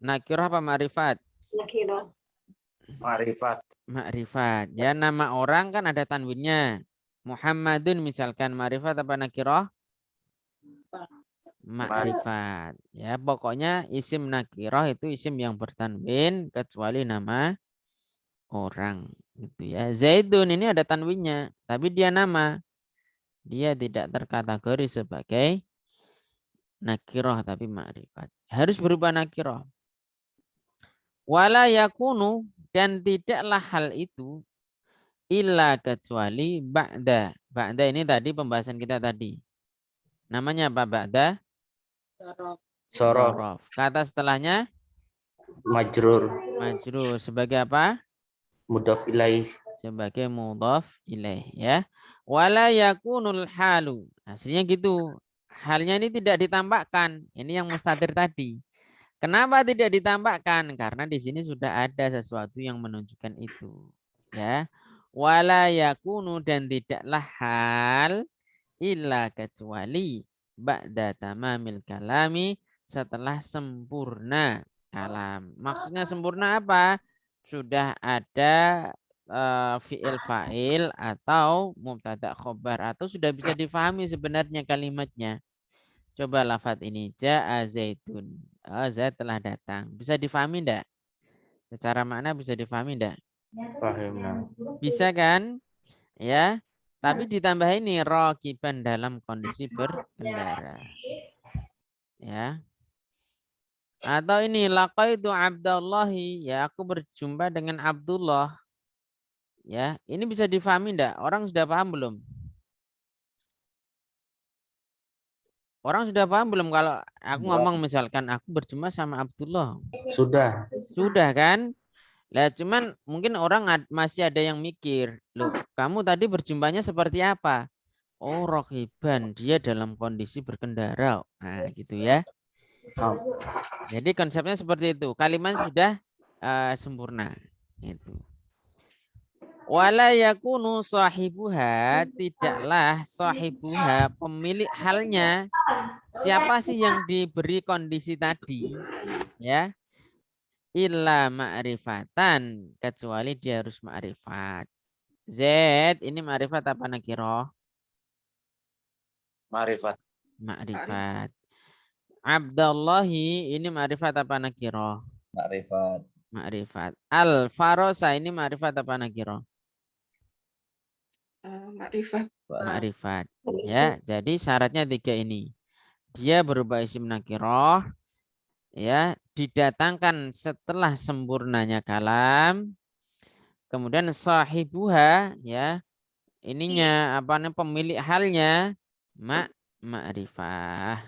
Nakirah apa ma'rifat? Ma'rifat. Ma'rifat. Ya, nama orang kan ada tanwinnya. Muhammadun misalkan ma'rifat apa nakirah? Ma'rifat. Ya, pokoknya isim nakirah itu isim yang bertanwin kecuali nama orang. Gitu ya. Zaidun ini ada tanwinnya, tapi dia nama. Dia tidak terkategori sebagai nakirah tapi ma'rifat. Harus berupa nakirah. Wala yakunu, dan tidaklah hal itu illa kecuali ba'da. Ba'da ini tadi pembahasan kita tadi. Namanya apa ba'da? Sorof. Dzaraf. Kata setelahnya Majrur. majrur. Sebagai apa? Mudhaf ilaih. Sebagai mudhaf ilaih, ya. Wala yakunul halu. Hasilnya gitu. Halnya ini tidak ditambahkan. Ini yang mustatir tadi. Kenapa tidak ditambahkan? Karena di sini sudah ada sesuatu yang menunjukkan itu. Ya. Wala yakunu, dan tidaklah hal illa kecuali ba'da tamamil kalami, setelah sempurna kalam. Maksudnya sempurna apa? Sudah ada fi'il fa'il atau mubtada khobar, atau sudah bisa difahami sebenarnya kalimatnya. Coba lafaz ini, ja'a zaitun. Oh, Zaid telah datang. Bisa difahami enggak? Secara makna bisa difahami enggak? Paham. Bisa kan? Ya. Tapi ditambah ini raqiban, dalam kondisi berkendara. Ya. Atau ini laqaitu Abdallahi, ya aku berjumpa dengan Abdullah. Ya, ini bisa difahami enggak? Orang sudah paham belum? Orang sudah paham belum kalau aku ngomong misalkan aku berjumpa sama Abdullah? Sudah. Sudah kan? Lah cuman mungkin orang masih ada yang mikir, loh, kamu tadi berjumpanya seperti apa? Oh, raqiban, dia dalam kondisi berkendara. Nah, gitu ya. Jadi konsepnya seperti itu. Kalimat sudah sempurna. Itu. Wala yakunu sahibuha, tidaklah sahibuha, pemilik halnya. Siapa sih yang diberi kondisi tadi? Ya. Illa ma'rifatan, kecuali dia harus ma'rifat. Z ini ma'rifat apa nakirah? Ma'rifat. Ma'rifat. Abdallahi ini ma'rifat apa nakirah? Ma'rifat. Ma'rifat. Al-Farosa ini ma'rifat apa nakirah? Ma'rifat. Ma'rifat. Ya, jadi syaratnya 3 ini. Dia berubah isim nakirah, ya, didatangkan setelah sempurnanya kalam. Kemudian sahibuha, ya, ininya apa namanya, pemilik halnya ma'rifah.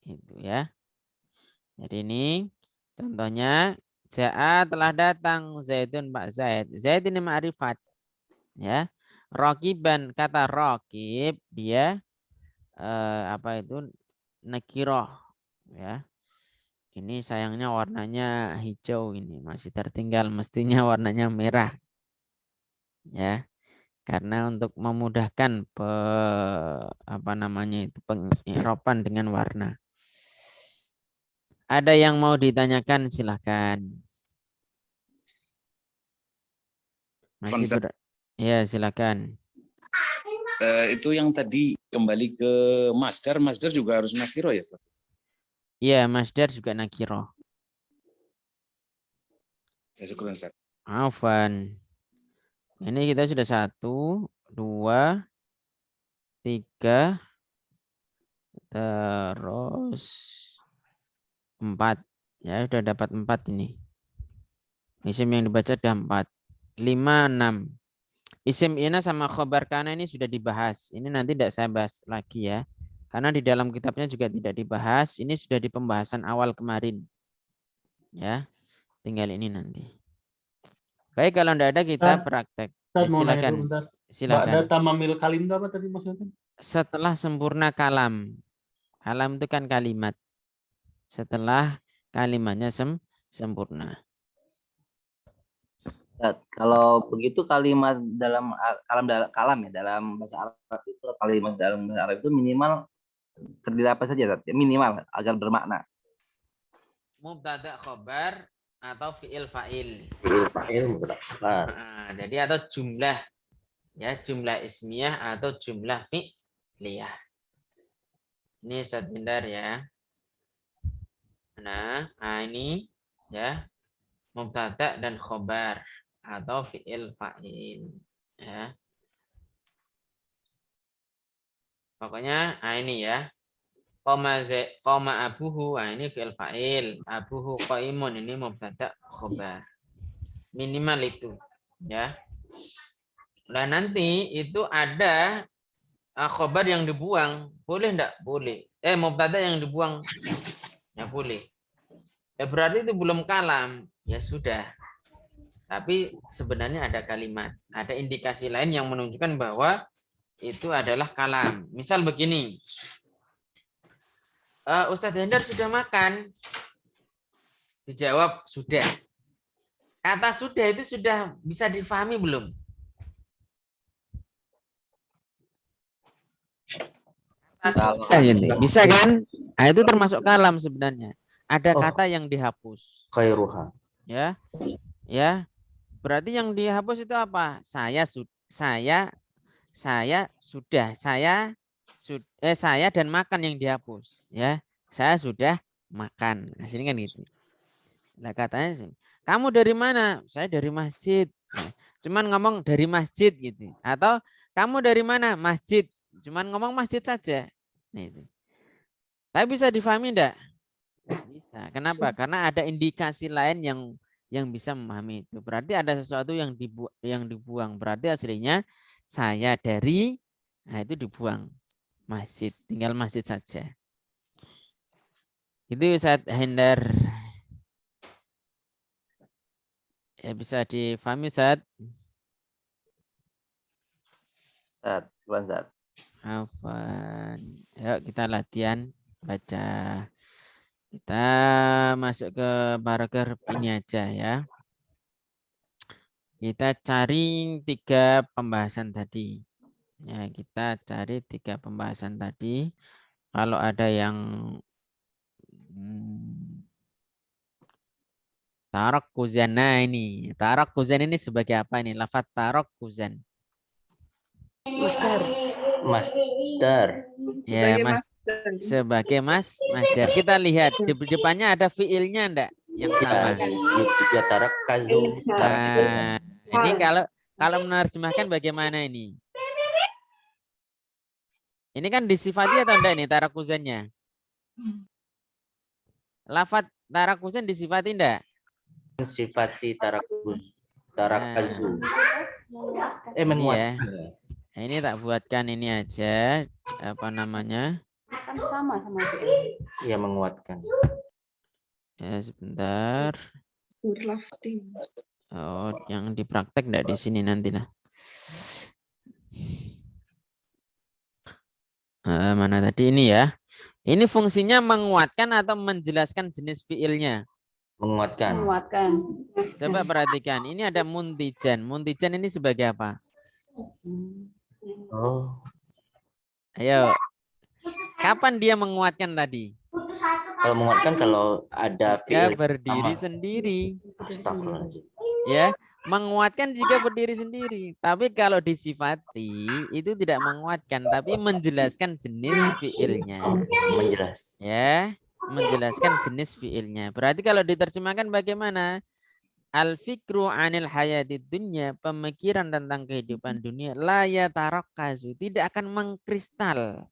Itu ya. Jadi ini contohnya, Ja'a telah datang Zaidun Pak Zaid. Zaid ini ma'rifat. Ya. Raqiban, kata raqib dia apa itu nakiroh, ya. Ini sayangnya warnanya hijau, ini masih tertinggal, mestinya warnanya merah. Ya. Karena untuk memudahkan apa namanya itu pengiropan dengan warna. Ada yang mau ditanyakan silahkan. Masih ya, silakan. Itu yang tadi kembali ke masdar, masdar juga harus nakiro ya, Ustaz? Iya, masdar juga nakiro. Ya, syukur, Ustaz. Afwan. Ini kita sudah 1, 2, 3, terus 4. Ya, sudah dapat 4 ini. Isim yang dibaca ada 4. 5, 6. Isim ina sama khobar kana ini sudah dibahas. Ini nanti tidak saya bahas lagi ya. Karena di dalam kitabnya juga tidak dibahas. Ini sudah di pembahasan awal kemarin. Ya, tinggal ini nanti. Baik, kalau tidak ada kita Ustaz, praktek. Ustaz mau nanya Silakan. dulu bentar. Ba'da Silakan. tamamil kalim itu apa tadi maksudnya? Setelah sempurna kalam. Kalam itu kan kalimat. Setelah kalimatnya sempurna. Ustaz, kalau begitu kalimat dalam kalam ya dalam bahasa Arab itu kalimat dalam bahasa Arab itu minimal terdiri apa saja Ustaz? Minimal agar bermakna. Mubtada khobar atau fi'il fa'il. Fi'il fa'il mubtada khobar. Jadi atau jumlah ya, jumlah ismiyah atau jumlah fi'liyah. Ini Ustaz Bindar ya. Nah, ini ya mubtada dan khobar atau fi'il fa'il ya. Pokoknya ini ya. Qoma abuhu, ini fi'il fa'il. Abuhu qaimun, ini mubtada khobar. Minimal itu ya. Nah, nanti itu ada khobar yang dibuang, boleh enggak? Boleh. Mubtada yang dibuang, ya boleh. Ya berarti itu belum kalam, ya sudah. Tapi sebenarnya ada kalimat, ada indikasi lain yang menunjukkan bahwa itu adalah kalam. Misal begini, Ustadz Hendar sudah makan? Dijawab sudah. Kata sudah itu sudah bisa difahami belum? Bisa kan? Nah, itu termasuk kalam sebenarnya. Ada kata yang dihapus. Khairuha. Ya, ya. Berarti yang dihapus itu apa? Saya sudah. Saya dan makan yang dihapus. Ya, saya sudah makan. Nah, sini kan gitu. Nah, katanya, kamu dari mana? Saya dari masjid. Nah, cuman ngomong dari masjid gitu. Atau kamu dari mana? Masjid. Cuman ngomong masjid saja. Nah, itu. Tapi bisa difahami enggak? Bisa. Kenapa? Karena ada indikasi lain yang bisa memahami itu. Berarti ada sesuatu yang dibuang. Berarti aslinya saya dari, nah itu dibuang. Masjid. Tinggal masjid saja. Itu Ustadz Hendar. Ya bisa difahami Ustadz. Ustaz, Ustaz. Afwan. Yuk kita latihan baca. Kita masuk ke paragraf ini aja ya. Kita cari 3 pembahasan tadi. Ya, kita cari 3 pembahasan tadi. Kalau ada yang tarok kuzan, nah ini tarok kuzan ini sebagai apa ini? Lafaz tarok kuzan. Master. Ya, Mas, sebagai masdar. Kita lihat di depannya ada fiilnya enggak yang sama. Ya tarak kazu. Nah, ini kalau menerjemahkan bagaimana ini? Ini kan disifati atau enggak ini tarakuzannya? Lafaz tarakuzan disifati enggak? Sifati tarakazu. Menguatkan. Iya. Nah, ini tak buatkan ini aja, apa namanya? Kan sama fi'il. Iya, menguatkan. Ya, sebentar. Oh, yang dipraktek enggak di sini nantilah. Mana tadi ini ya? Ini fungsinya menguatkan atau menjelaskan jenis fiilnya? Menguatkan. Coba perhatikan, ini ada muntijan. Muntijan ini sebagai apa? Oh. Ayo. Kapan dia menguatkan tadi? Kalau menguatkan kalau ada Dia fiil berdiri sama. sendiri. Astagfirullahaladzim. Ya, menguatkan jika berdiri sendiri. Tapi kalau disifati itu tidak menguatkan, tapi menjelaskan jenis fiilnya. Menjelas. Ya, menjelaskan jenis fiilnya. Berarti kalau diterjemahkan bagaimana? Al-fikru anil hayatid dunya, pemikiran tentang kehidupan dunia, la yatarakazu, tidak akan mengkristal.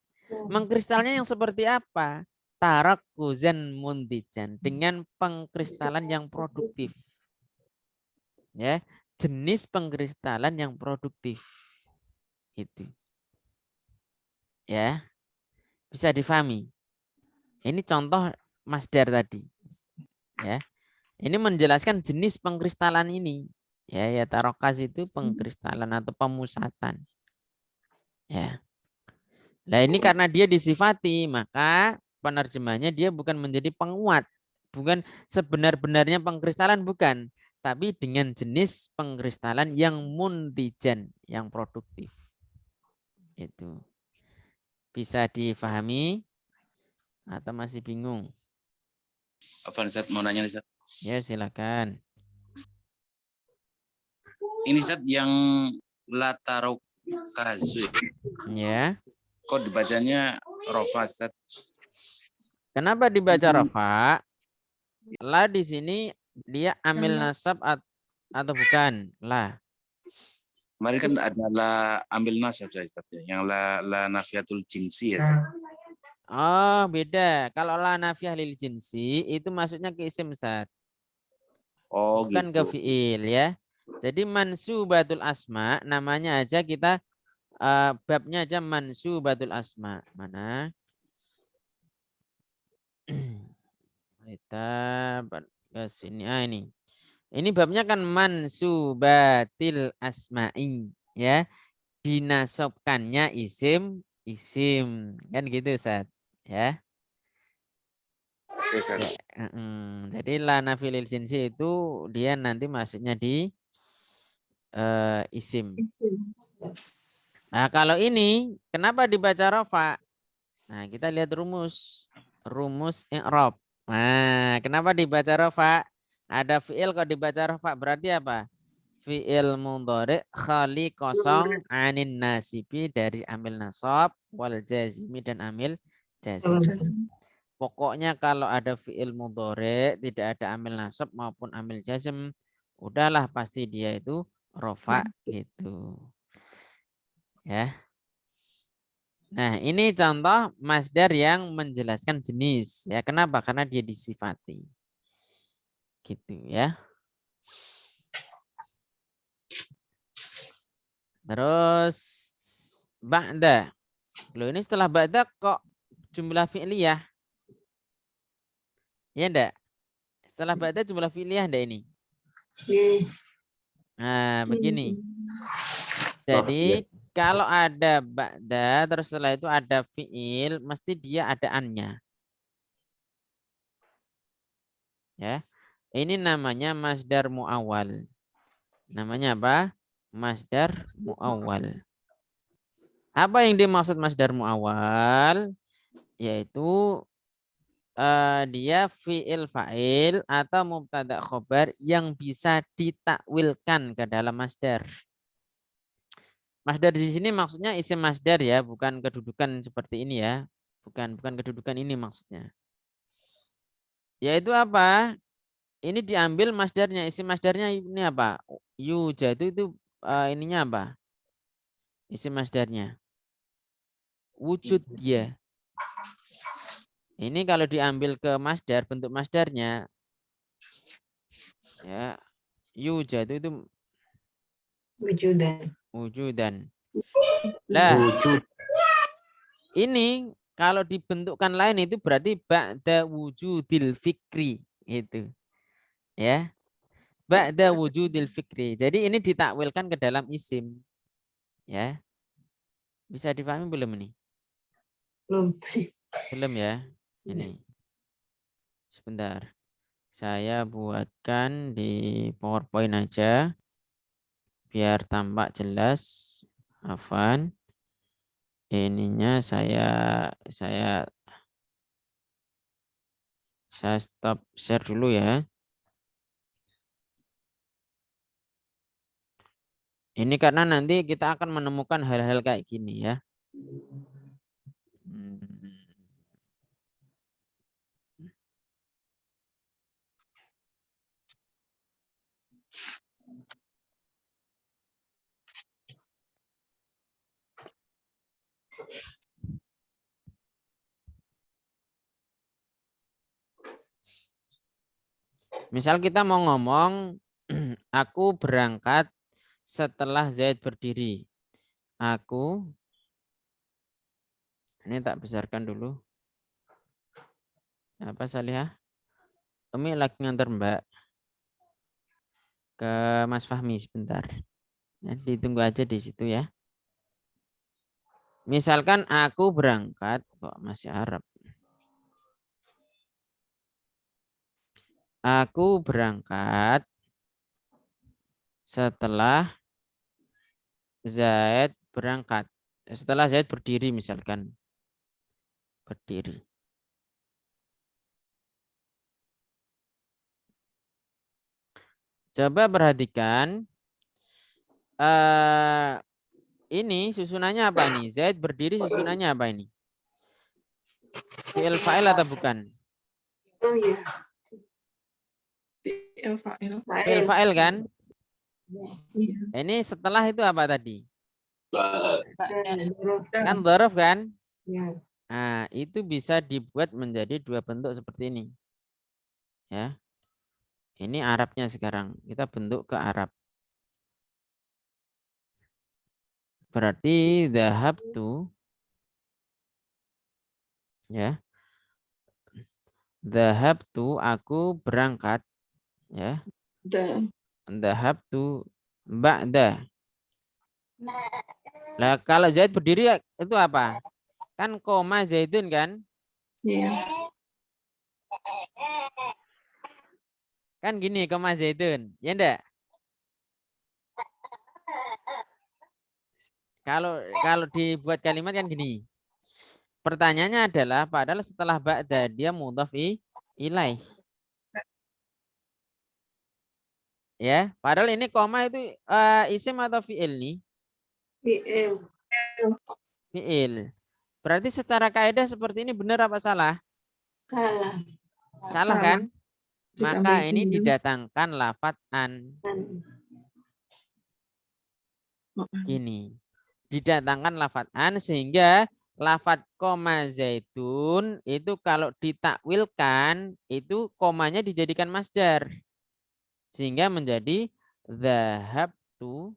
Mengkristalnya yang seperti apa? Tarakuzan muntijan, dengan pengkristalan yang produktif. Ya, jenis pengkristalan yang produktif. Itu. Ya, bisa difahami. Ini contoh masdar tadi. Ya. Ini menjelaskan jenis pengkristalan ini. Ya, ya tarokas itu pengkristalan atau pemusatan. Ya. Nah, ini karena dia disifati, maka penerjemahnya dia bukan menjadi penguat. Bukan sebenar-benarnya pengkristalan, bukan. Tapi dengan jenis pengkristalan yang muntijan, yang produktif. Itu. Bisa difahami atau masih bingung? Apa Ustaz mau nanya Ustaz? Ya, silakan. Ini Ustaz yang latarokazu. Ya. Kok dibacanya rofa Ustaz? Kenapa dibaca rafa? La di sini dia amil nasab atau bukan? La. Kemarin kan ada la ambil nasab Ustaz, yang la nafiatul jinsi ya Ustaz. Oh, beda. Kalau la nafiyah lil jinsi itu maksudnya ke isim, Ustaz. Oh Bukan gitu. ke fiil ya. Jadi mansubatul asma namanya aja kita babnya aja mansubatul asma. Mana? Kita ke sini. Ini. Ini babnya kan mansubatil asma'i ya. Dinasobkannya isim kan gitu Ustaz. Ya. Oke, Ustaz. Ya, jadi la nafilil jinsi itu dia nanti masuknya di isim. Nah, kalau ini kenapa dibaca rafa? Nah, kita lihat rumus i'rab. Nah, kenapa dibaca rafa? Ada fiil kok dibaca rafa berarti apa? Fiil mudhari khali kosong anin nasibi dari amil nasab wal jazimi dan amil jazim. Pokoknya kalau ada fiil mudhari tidak ada amil nasab maupun amil jazm, udahlah pasti dia itu rofa gitu. Ya. Nah, ini contoh masdar yang menjelaskan jenis. Ya, kenapa? Karena dia disifati. Gitu ya. Terus ba'da. Loh, ini setelah ba'da kok jumlah fi'liyah? Ya enggak? Setelah ba'da jumlah fi'liyah enggak ini? Nah, begini. Jadi kalau ada ba'da terus setelah itu ada fi'il, mesti dia ada annya. Ya. Ini namanya masdar mu'awwal. Namanya apa? Masdar mu'awwal. Apa yang dimaksud masdar mu'awwal? Yaitu dia fi'il fa'il atau mubtada khobar yang bisa ditakwilkan ke dalam masdar. Masdar di sini maksudnya isim masdar ya, bukan kedudukan seperti ini ya. Bukan kedudukan ini maksudnya. Yaitu apa? Ini diambil masdarnya, isim masdarnya ini apa? Yujadu itu ininya apa? Isim masdarnya. Wujud dia. Ini kalau diambil ke masdar, bentuk masdarnya ya yujadu itu wujudan. Lah, ini kalau dibentukkan lain itu berarti ba'da wujudil fikri itu. Ya. Ba'da wujudil fikri. Jadi ini ditakwilkan ke dalam isim. Ya. Bisa dipahami belum ini? Belum ya. Ini. Sebentar. Saya buatkan di PowerPoint aja biar tampak jelas. Afan. Ininya saya stop share dulu ya. Ini karena nanti kita akan menemukan hal-hal kayak gini ya. Misal kita mau ngomong Aku berangkat setelah Zaid berdiri. Aku, ini tak besarkan dulu. Apa Salihah? Umi lagi nganter Mbak ke Mas Fahmi sebentar. Ya, ditunggu aja di situ ya. Misalkan aku berangkat, kok masih Arab. Aku berangkat setelah Zaid berangkat. Setelah Zaid berdiri misalkan. Berdiri. Coba perhatikan. Ini susunannya apa ini? Zaid berdiri susunannya apa ini? Fi'il fa'il atau bukan? Oh iya. Fi'il fa'il kan? Ini setelah itu apa tadi? Kan dzaraf kan? Nah, itu bisa dibuat menjadi dua bentuk seperti ini. Ya. Ini Arabnya sekarang. Kita bentuk ke Arab. Berarti dhahabtu, ya. Dhahabtu, aku berangkat, ya. Dhahabtu ba'da. Nah, kalau Zaid berdiri itu apa? Kan koma Zaidun kan? Iya. Kan gini koma Zaidun, ya enggak? Kalau dibuat kalimat kan gini. Pertanyaannya adalah padahal setelah ba'da dia mudhaf ilaih. Ya, padahal ini koma itu isim atau fi'il nih? Fi'il. Fi'il. Berarti secara kaidah seperti ini benar apa salah? Salah. Salah kan? Maka Ditambahin ini dulu. didatangkan lafat an. Gini. Didatangkan lafat an sehingga lafat koma zaitun itu kalau ditakwilkan itu komanya dijadikan masdar. Sehingga menjadi dhahabtu,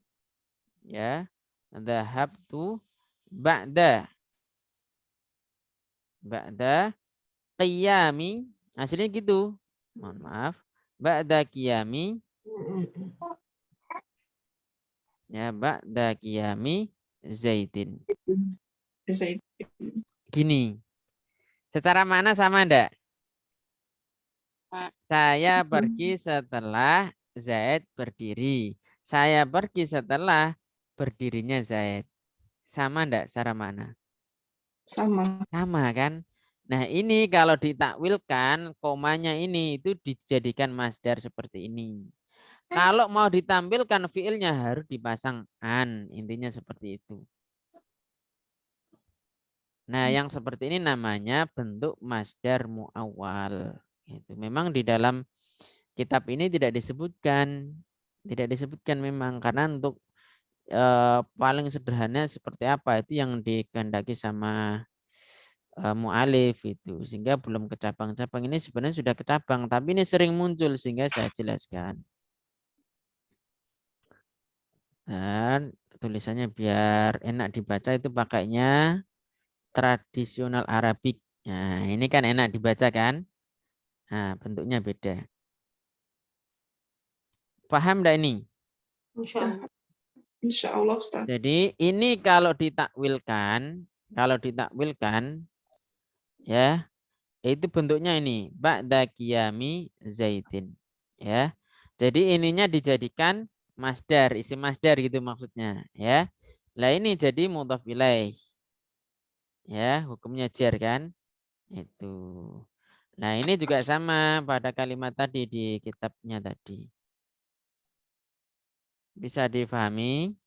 ya. Dhahabtu ba'da qiyami, aslinya gitu. Mohon maaf. Ba'da qiyami, ya, ba'da qiyami Zaidin. Gini. Secara makna sama enggak? Saya pergi setelah Zaid berdiri. Saya pergi setelah berdirinya Zaid. Sama enggak secara makna? Sama. Sama kan? Nah, ini kalau ditakwilkan komanya ini itu dijadikan masdar seperti ini. Kalau mau ditampilkan fiilnya harus dipasang an, intinya seperti itu. Nah, yang seperti ini namanya bentuk masdar muawwal. Itu memang di dalam kitab ini tidak disebutkan memang karena untuk paling sederhana seperti apa itu yang dikehendaki sama mu'alif itu, sehingga belum ke cabang-cabang. Ini sebenarnya sudah ke cabang tapi ini sering muncul sehingga saya jelaskan. Dan tulisannya biar enak dibaca itu pakainya tradisional Arabik. Nah, ini kan enak dibaca kan? Nah, bentuknya beda. Paham enggak ini? Insya Allah, Ustaz. Jadi ini kalau ditakwilkan ya, itu bentuknya ini ba'da qiyami Zaidin, ya. Jadi ininya dijadikan masdar, isim masdar gitu maksudnya, ya. Lah ini jadi mudhaf ilaih. Ya, hukumnya jar kan? Itu. Nah, ini juga sama pada kalimat tadi di kitabnya tadi. Bisa difahami?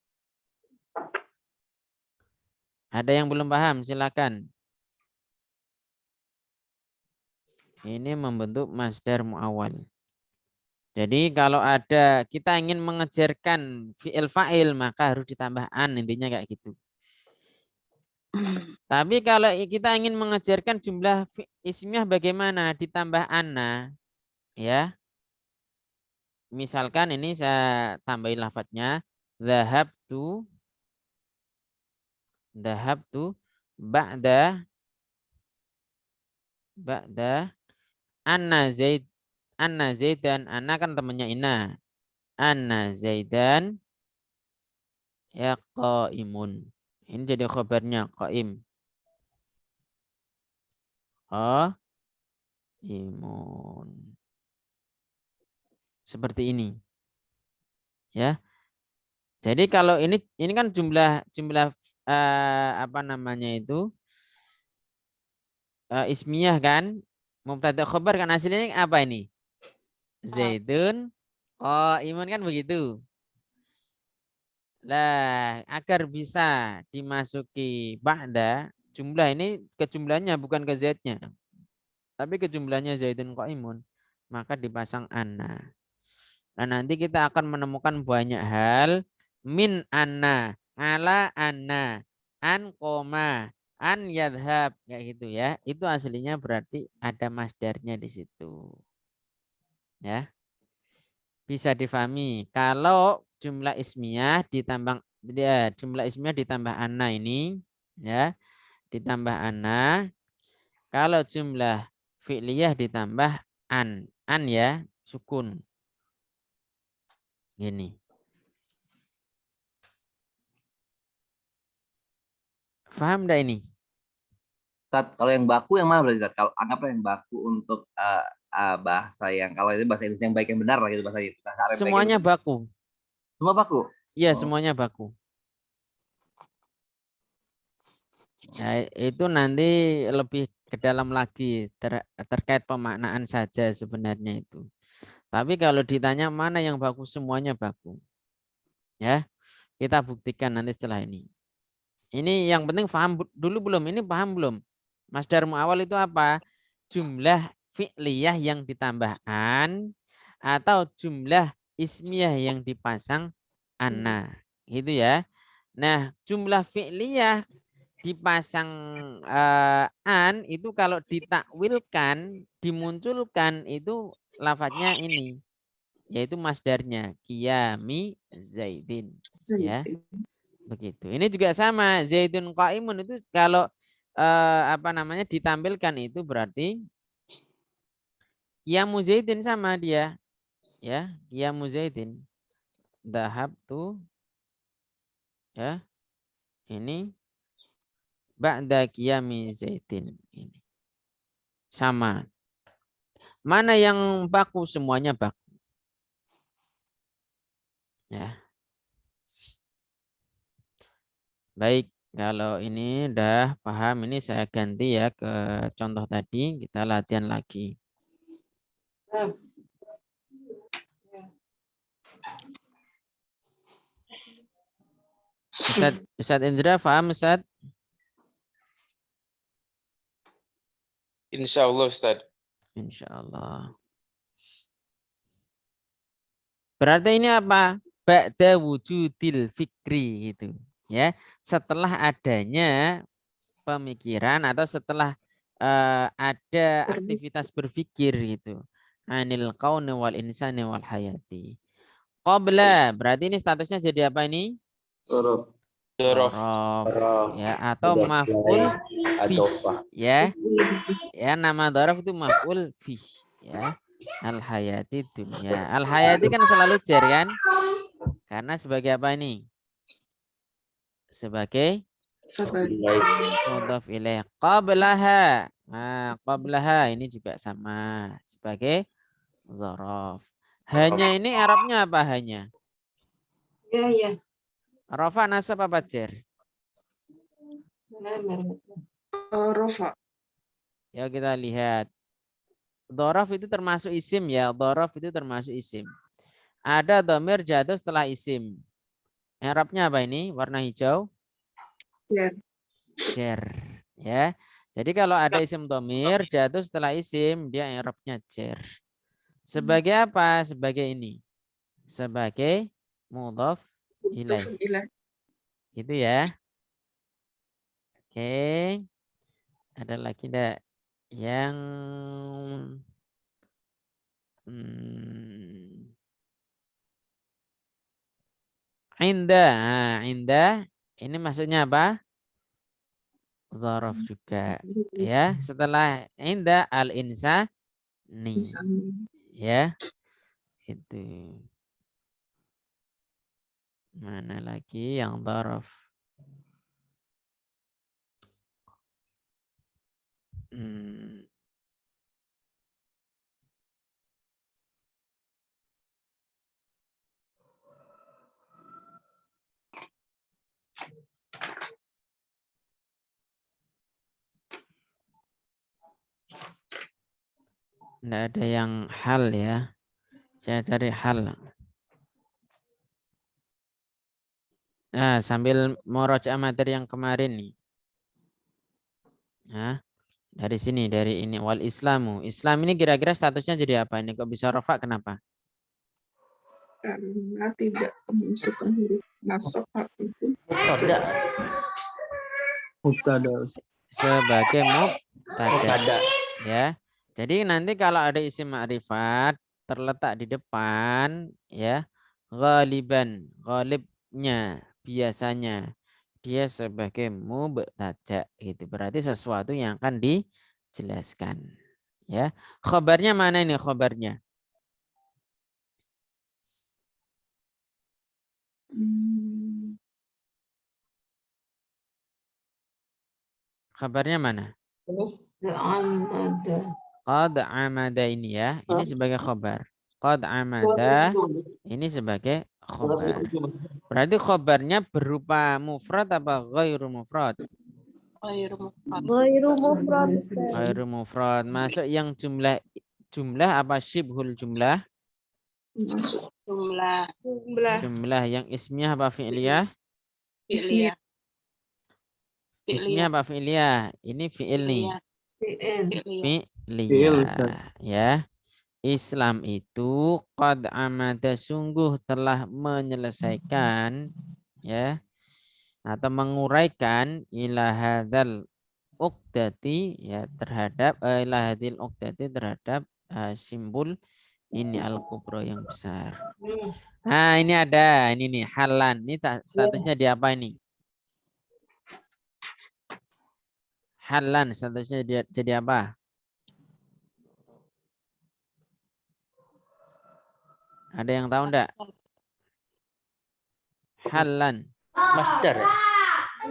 Ada yang belum paham? Silakan. Ini membentuk masdar muawwal. Jadi kalau ada kita ingin mengejarkan fi'il fa'il maka harus ditambah an, intinya kayak gitu. Tapi kalau kita ingin mengejarkan jumlah ismiyah bagaimana? Ditambah anna, ya. misalkan ini saya tambahin lafadznya dhahabtu ba'da anna zaidan, anna kan temannya inna, anna zaidan ya qaimun. Ini jadi khabarnya qaim. Qaimun. Seperti ini. Ya. Jadi kalau ini kan jumlah apa namanya itu ismiyah kan, mubtada khabar kan, aslinya apa ini? Zaidun qaimun kan begitu. Lah, agar bisa dimasuki ba'da, jumlah ini ke jumlahnya bukan ke Z-nya. Tapi ke jumlahnya Zaidun qaimun, maka dipasang anna. Nah, nanti kita akan menemukan banyak hal min anna, ala anna, an koma, an yadhab, kayak gitu ya. Itu aslinya berarti ada masdarnya di situ. Ya. Bisa difahami kalau jumlah ismiyah ditambah anna ini ya, ditambah anna. Kalau jumlah fi'liyah ditambah an ya, sukun. Gini. Paham enggak ini? Tat, kalau yang baku yang mana berarti Tat? Kalau anggaplah yang baku untuk bahasa yang kalau itu bahasa Indonesia yang baik yang benar lah gitu bahasa Arab yang baik Semuanya yang benar. baku. Semua baku. Iya, Oh. semuanya baku. Ya, itu nanti lebih ke dalam lagi terkait pemaknaan saja sebenarnya itu. Tapi kalau ditanya mana yang baku, semuanya baku. Ya, kita buktikan nanti setelah ini. Ini yang penting paham dulu belum? Ini paham belum? Masdar muawwal itu apa? Jumlah fi'liyah yang ditambah an atau jumlah ismiyah yang dipasang anna. Gitu ya. Nah, jumlah fi'liyah dipasang an itu kalau ditakwilkan, dimunculkan itu lafadznya ini, yaitu masdarnya qiyami zaidin, ya. Begitu. Ini juga sama, zaidun qaimun itu kalau apa namanya ditampilkan itu berarti qiyamu zaidin sama dia, ya, qiyamu zaidin. Dhahabtu, ya. Ini ba'da qiyami zaidin ini. Sama. Mana yang baku? Semuanya baku. Ya. Baik, kalau ini udah paham, ini saya ganti ya ke contoh tadi, kita latihan lagi. Ustadz Indra, paham Ustadz? Insya Allah Ustaz. Insya Allah. Berarti ini apa? Ba'da wujudil fikri gitu. Ya, setelah adanya pemikiran atau setelah ada aktivitas berpikir gitu. Anil kauni wal insani wal hayati. Qabla, berarti ini statusnya jadi apa ini? Dorof. Ya, atau maf'ul fi, ya. Ya, nama dorof itu maf'ul fi, ya. Al hayati dunia. Al hayati kan selalu jar kan? Karena sebagai apa ini? Sebagai mudhaf ilaih. Qablaha. Nah, qablaha ini juga sama sebagai dzaraf. Hanya ini Arabnya apa hanya? Iya, iya. Rafa nasab apa jar? Rofa. Ya kita lihat. Dzaraf itu termasuk isim ya. Dzaraf itu termasuk isim. Ada dhamir jatuh setelah isim. Arabnya apa ini? Warna hijau? Jar. Ya. Jadi kalau ada isim dhamir jatuh setelah isim, dia i'rabnya jar. Sebagai apa? Sebagai ini. Sebagai mudhaf ilaih. Gitu ya. Oke. Ada lagi enggak yang Inda. Nah, inda ini maksudnya apa? Dzaraf juga. Ya, setelah inda al-insani. Ya, itu. Mana lagi yang dzaraf? Nggak ada yang hal ya. Saya cari hal. Nah, sambil merajaah materi yang kemarin nih. Nah, dari sini, dari ini. Wal Islamu. Islam ini kira-kira statusnya jadi apa? Ini kok bisa rafa? Kenapa? Karena tidak memasukkan huruf nasabah itu Mubtada. Sebagai mubtada. Ya. Jadi nanti kalau ada isim ma'rifat terletak di depan, ya, ghaliban, ghalibnya biasanya dia sebagai mubtada gitu. Berarti sesuatu yang akan dijelaskan. Ya. Khabarnya mana ini khabarnya? Khabarnya mana? Qad amada ini ya. Ini sebagai khabar. Qad amada ini sebagai khabar. Berarti khabarnya berupa mufrad apa ghairu mufrad? Ghairu mufrad. Ghairu mufrad. Masuk yang jumlah apa syibhul jumlah? Jumlah yang ismiyah apa fi'liyah? Ismiyah apa fi'liyah? Ini fi'il nih. Fi'liyah. Ya. Islam itu qad amada sungguh telah menyelesaikan ya atau menguraikan ila hadzal uqdati ya terhadap ila hadzal uqdati terhadap simbol ini al-kubra yang besar. Nah, ini ada ini nih halan. Ini statusnya di apa ini? Halan statusnya jadi apa? Ada yang tahu enggak? Halan. Masdar.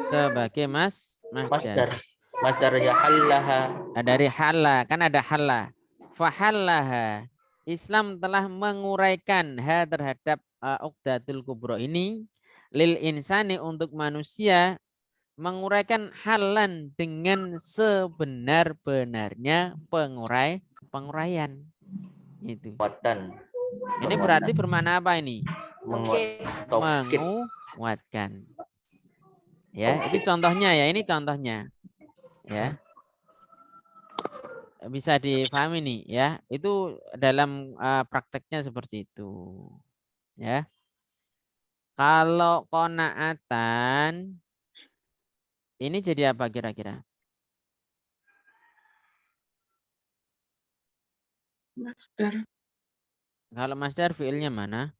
Sebagai masdar. Masdar ya hallaha. Dari halla, kan ada halla. Fahallaha. Islam telah menguraikan terhadap uqdatul kubra ini lil insani untuk manusia, menguraikan halan dengan sebenar-benarnya penguraian. Itu. Ini berarti bermakna apa ini? Menguatkan. Ya, ini contohnya ya, ini contohnya. Ya. Bisa dipahami nih ya. Itu dalam prakteknya seperti itu. Ya. Kalau qanaatan ini jadi apa kira-kira? masdar. Kalau masdar fiilnya mana?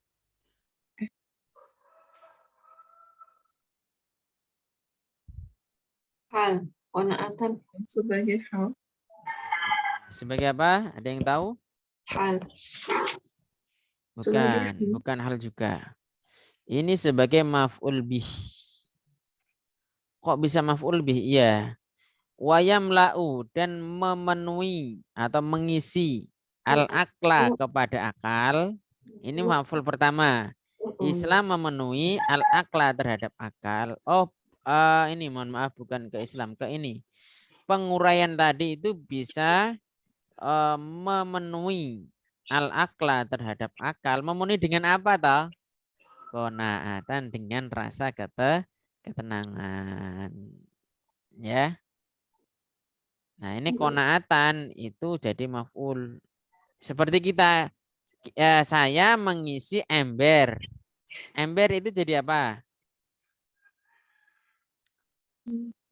Hal, qanaatan sebagai hal. Sebagai apa? Ada yang tahu? Hal. Bukan hal juga. Ini sebagai maf'ul bih. Kok bisa maf'ul bih? Iya. Wayamla'u dan memenuhi atau mengisi al-akla kepada akal. Ini maf'ul pertama. Islam memenuhi al-akla terhadap akal. Oh, ini mohon maaf bukan ke Islam, ke ini. Penguraian tadi itu bisa memenuhi al-akla terhadap akal. Memenuhi dengan apa toh? Qanaatan dengan rasa ketenangan. Ya. Nah, ini qanaatan itu jadi maf'ul. Seperti kita saya mengisi ember. Ember itu jadi apa?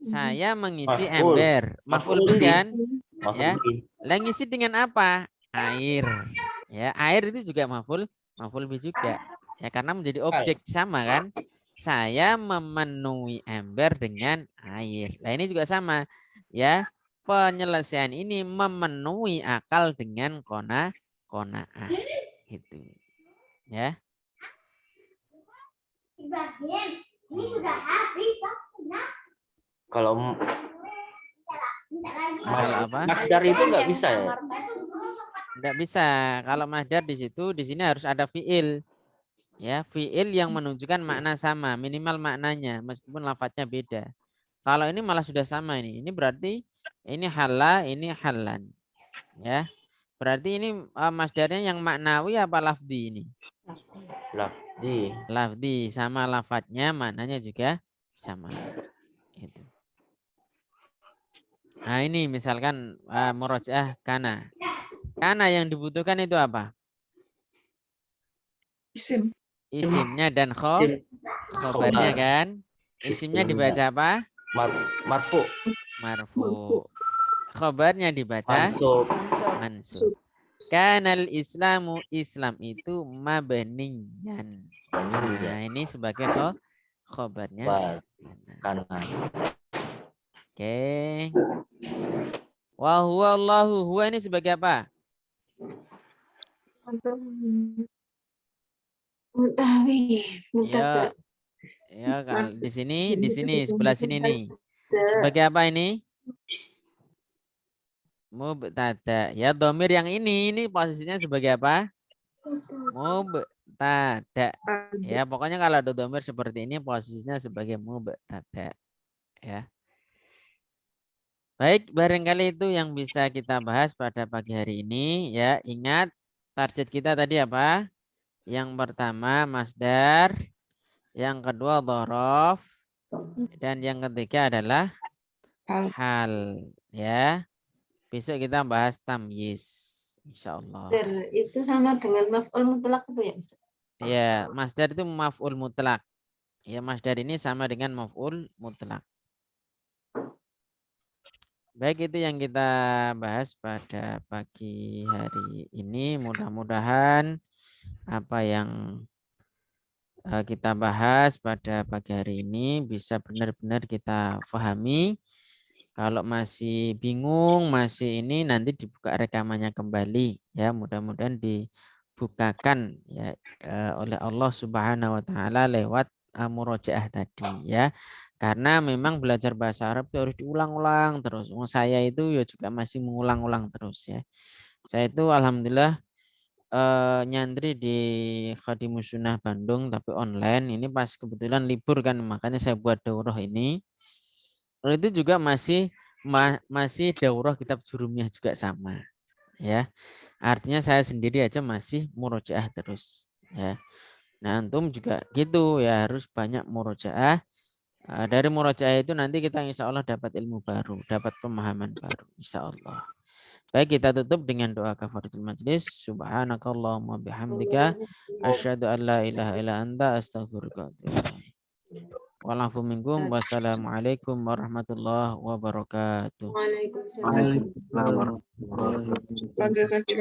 Saya mengisi ember. Maf'ul bih kan? Ya. Lah ngisi dengan apa? Air. Ya, air itu juga maf'ul bih juga. Ya karena menjadi objek sama kan. Saya memenuhi ember dengan air. Nah ini juga sama ya. Penyelesaian ini memenuhi akal dengan qanaah gitu. Ya. Kalau Kalau apa? masdar itu nggak bisa ya? Tidak bisa. Kalau masdar di sini harus ada fiil. Ya, fiil yang menunjukkan makna sama, minimal maknanya meskipun lafadznya beda. Kalau ini malah sudah sama ini. Ini berarti ini hala, ini halan. Ya. Berarti ini masdarnya yang maknawi apa lafdi ini? Lafdi. Lafdi sama lafadznya, maknanya juga sama. Itu. Nah, ini misalkan murojaah kana. Kana yang dibutuhkan itu apa? Isim. Isimnya dan Isim. khobarnya kan. Isimnya dibaca apa? Marfu. Marfu. Khobarnya dibaca mansub. Kanal Islamu, Islam itu mabniyan. Nah, ini sebagai khobarnya. Kanan. Oke. Wa huwa Allahu, huwa ini sebagai apa? Mutawi. Ya, ya kalau di sini sebelah sini nih. Sebagai apa ini? Mubtada. Ya, domir yang ini posisinya sebagai apa? Mubtada. Ya, pokoknya kalau ada domir seperti ini posisinya sebagai mubtada. Ya. Baik, barangkali itu yang bisa kita bahas pada pagi hari ini. Ya, ingat target kita tadi apa? Yang pertama masdar, yang kedua dhorof, dan yang ketiga adalah hal. Ya, besok kita bahas tamyiz, insyaallah. Itu sama dengan maf'ul mutlak itu ya? Ya, masdar itu maf'ul mutlak. Ya, masdar ini sama dengan maf'ul mutlak. Baik, itu yang kita bahas pada pagi hari ini. Mudah-mudahan apa yang kita bahas pada pagi hari ini bisa benar-benar kita pahami. Kalau masih bingung, masih ini nanti dibuka rekamannya kembali ya. Mudah-mudahan dibukakan ya oleh Allah Subhanahu wa taala lewat murojaah tadi ya. Karena memang belajar bahasa Arab itu harus diulang-ulang terus. Saya itu ya juga masih mengulang-ulang terus ya. Saya itu alhamdulillah nyantri di Khadimus Sunnah Bandung tapi online. Ini pas kebetulan libur kan, makanya saya buat daurah ini. Itu juga masih daurah kitab Jurumiyah juga sama ya. Artinya saya sendiri aja masih murojaah terus ya. Nah, antum juga gitu ya, harus banyak murojaah. Dari murojaah itu nanti kita insya Allah dapat ilmu baru, dapat pemahaman baru insya Allah. Baik, kita tutup dengan doa kafaratul majlis. Subhanakallahumma bihamdika asyhadu an la ilaha illa anta astaghfiruka wa atubu ilaik. Wa'alafu minkum. Wassalamualaikum warahmatullahi wabarakatuh. Waalaikumsalam. Waalaikumsalam warahmatullahi wabarakatuh.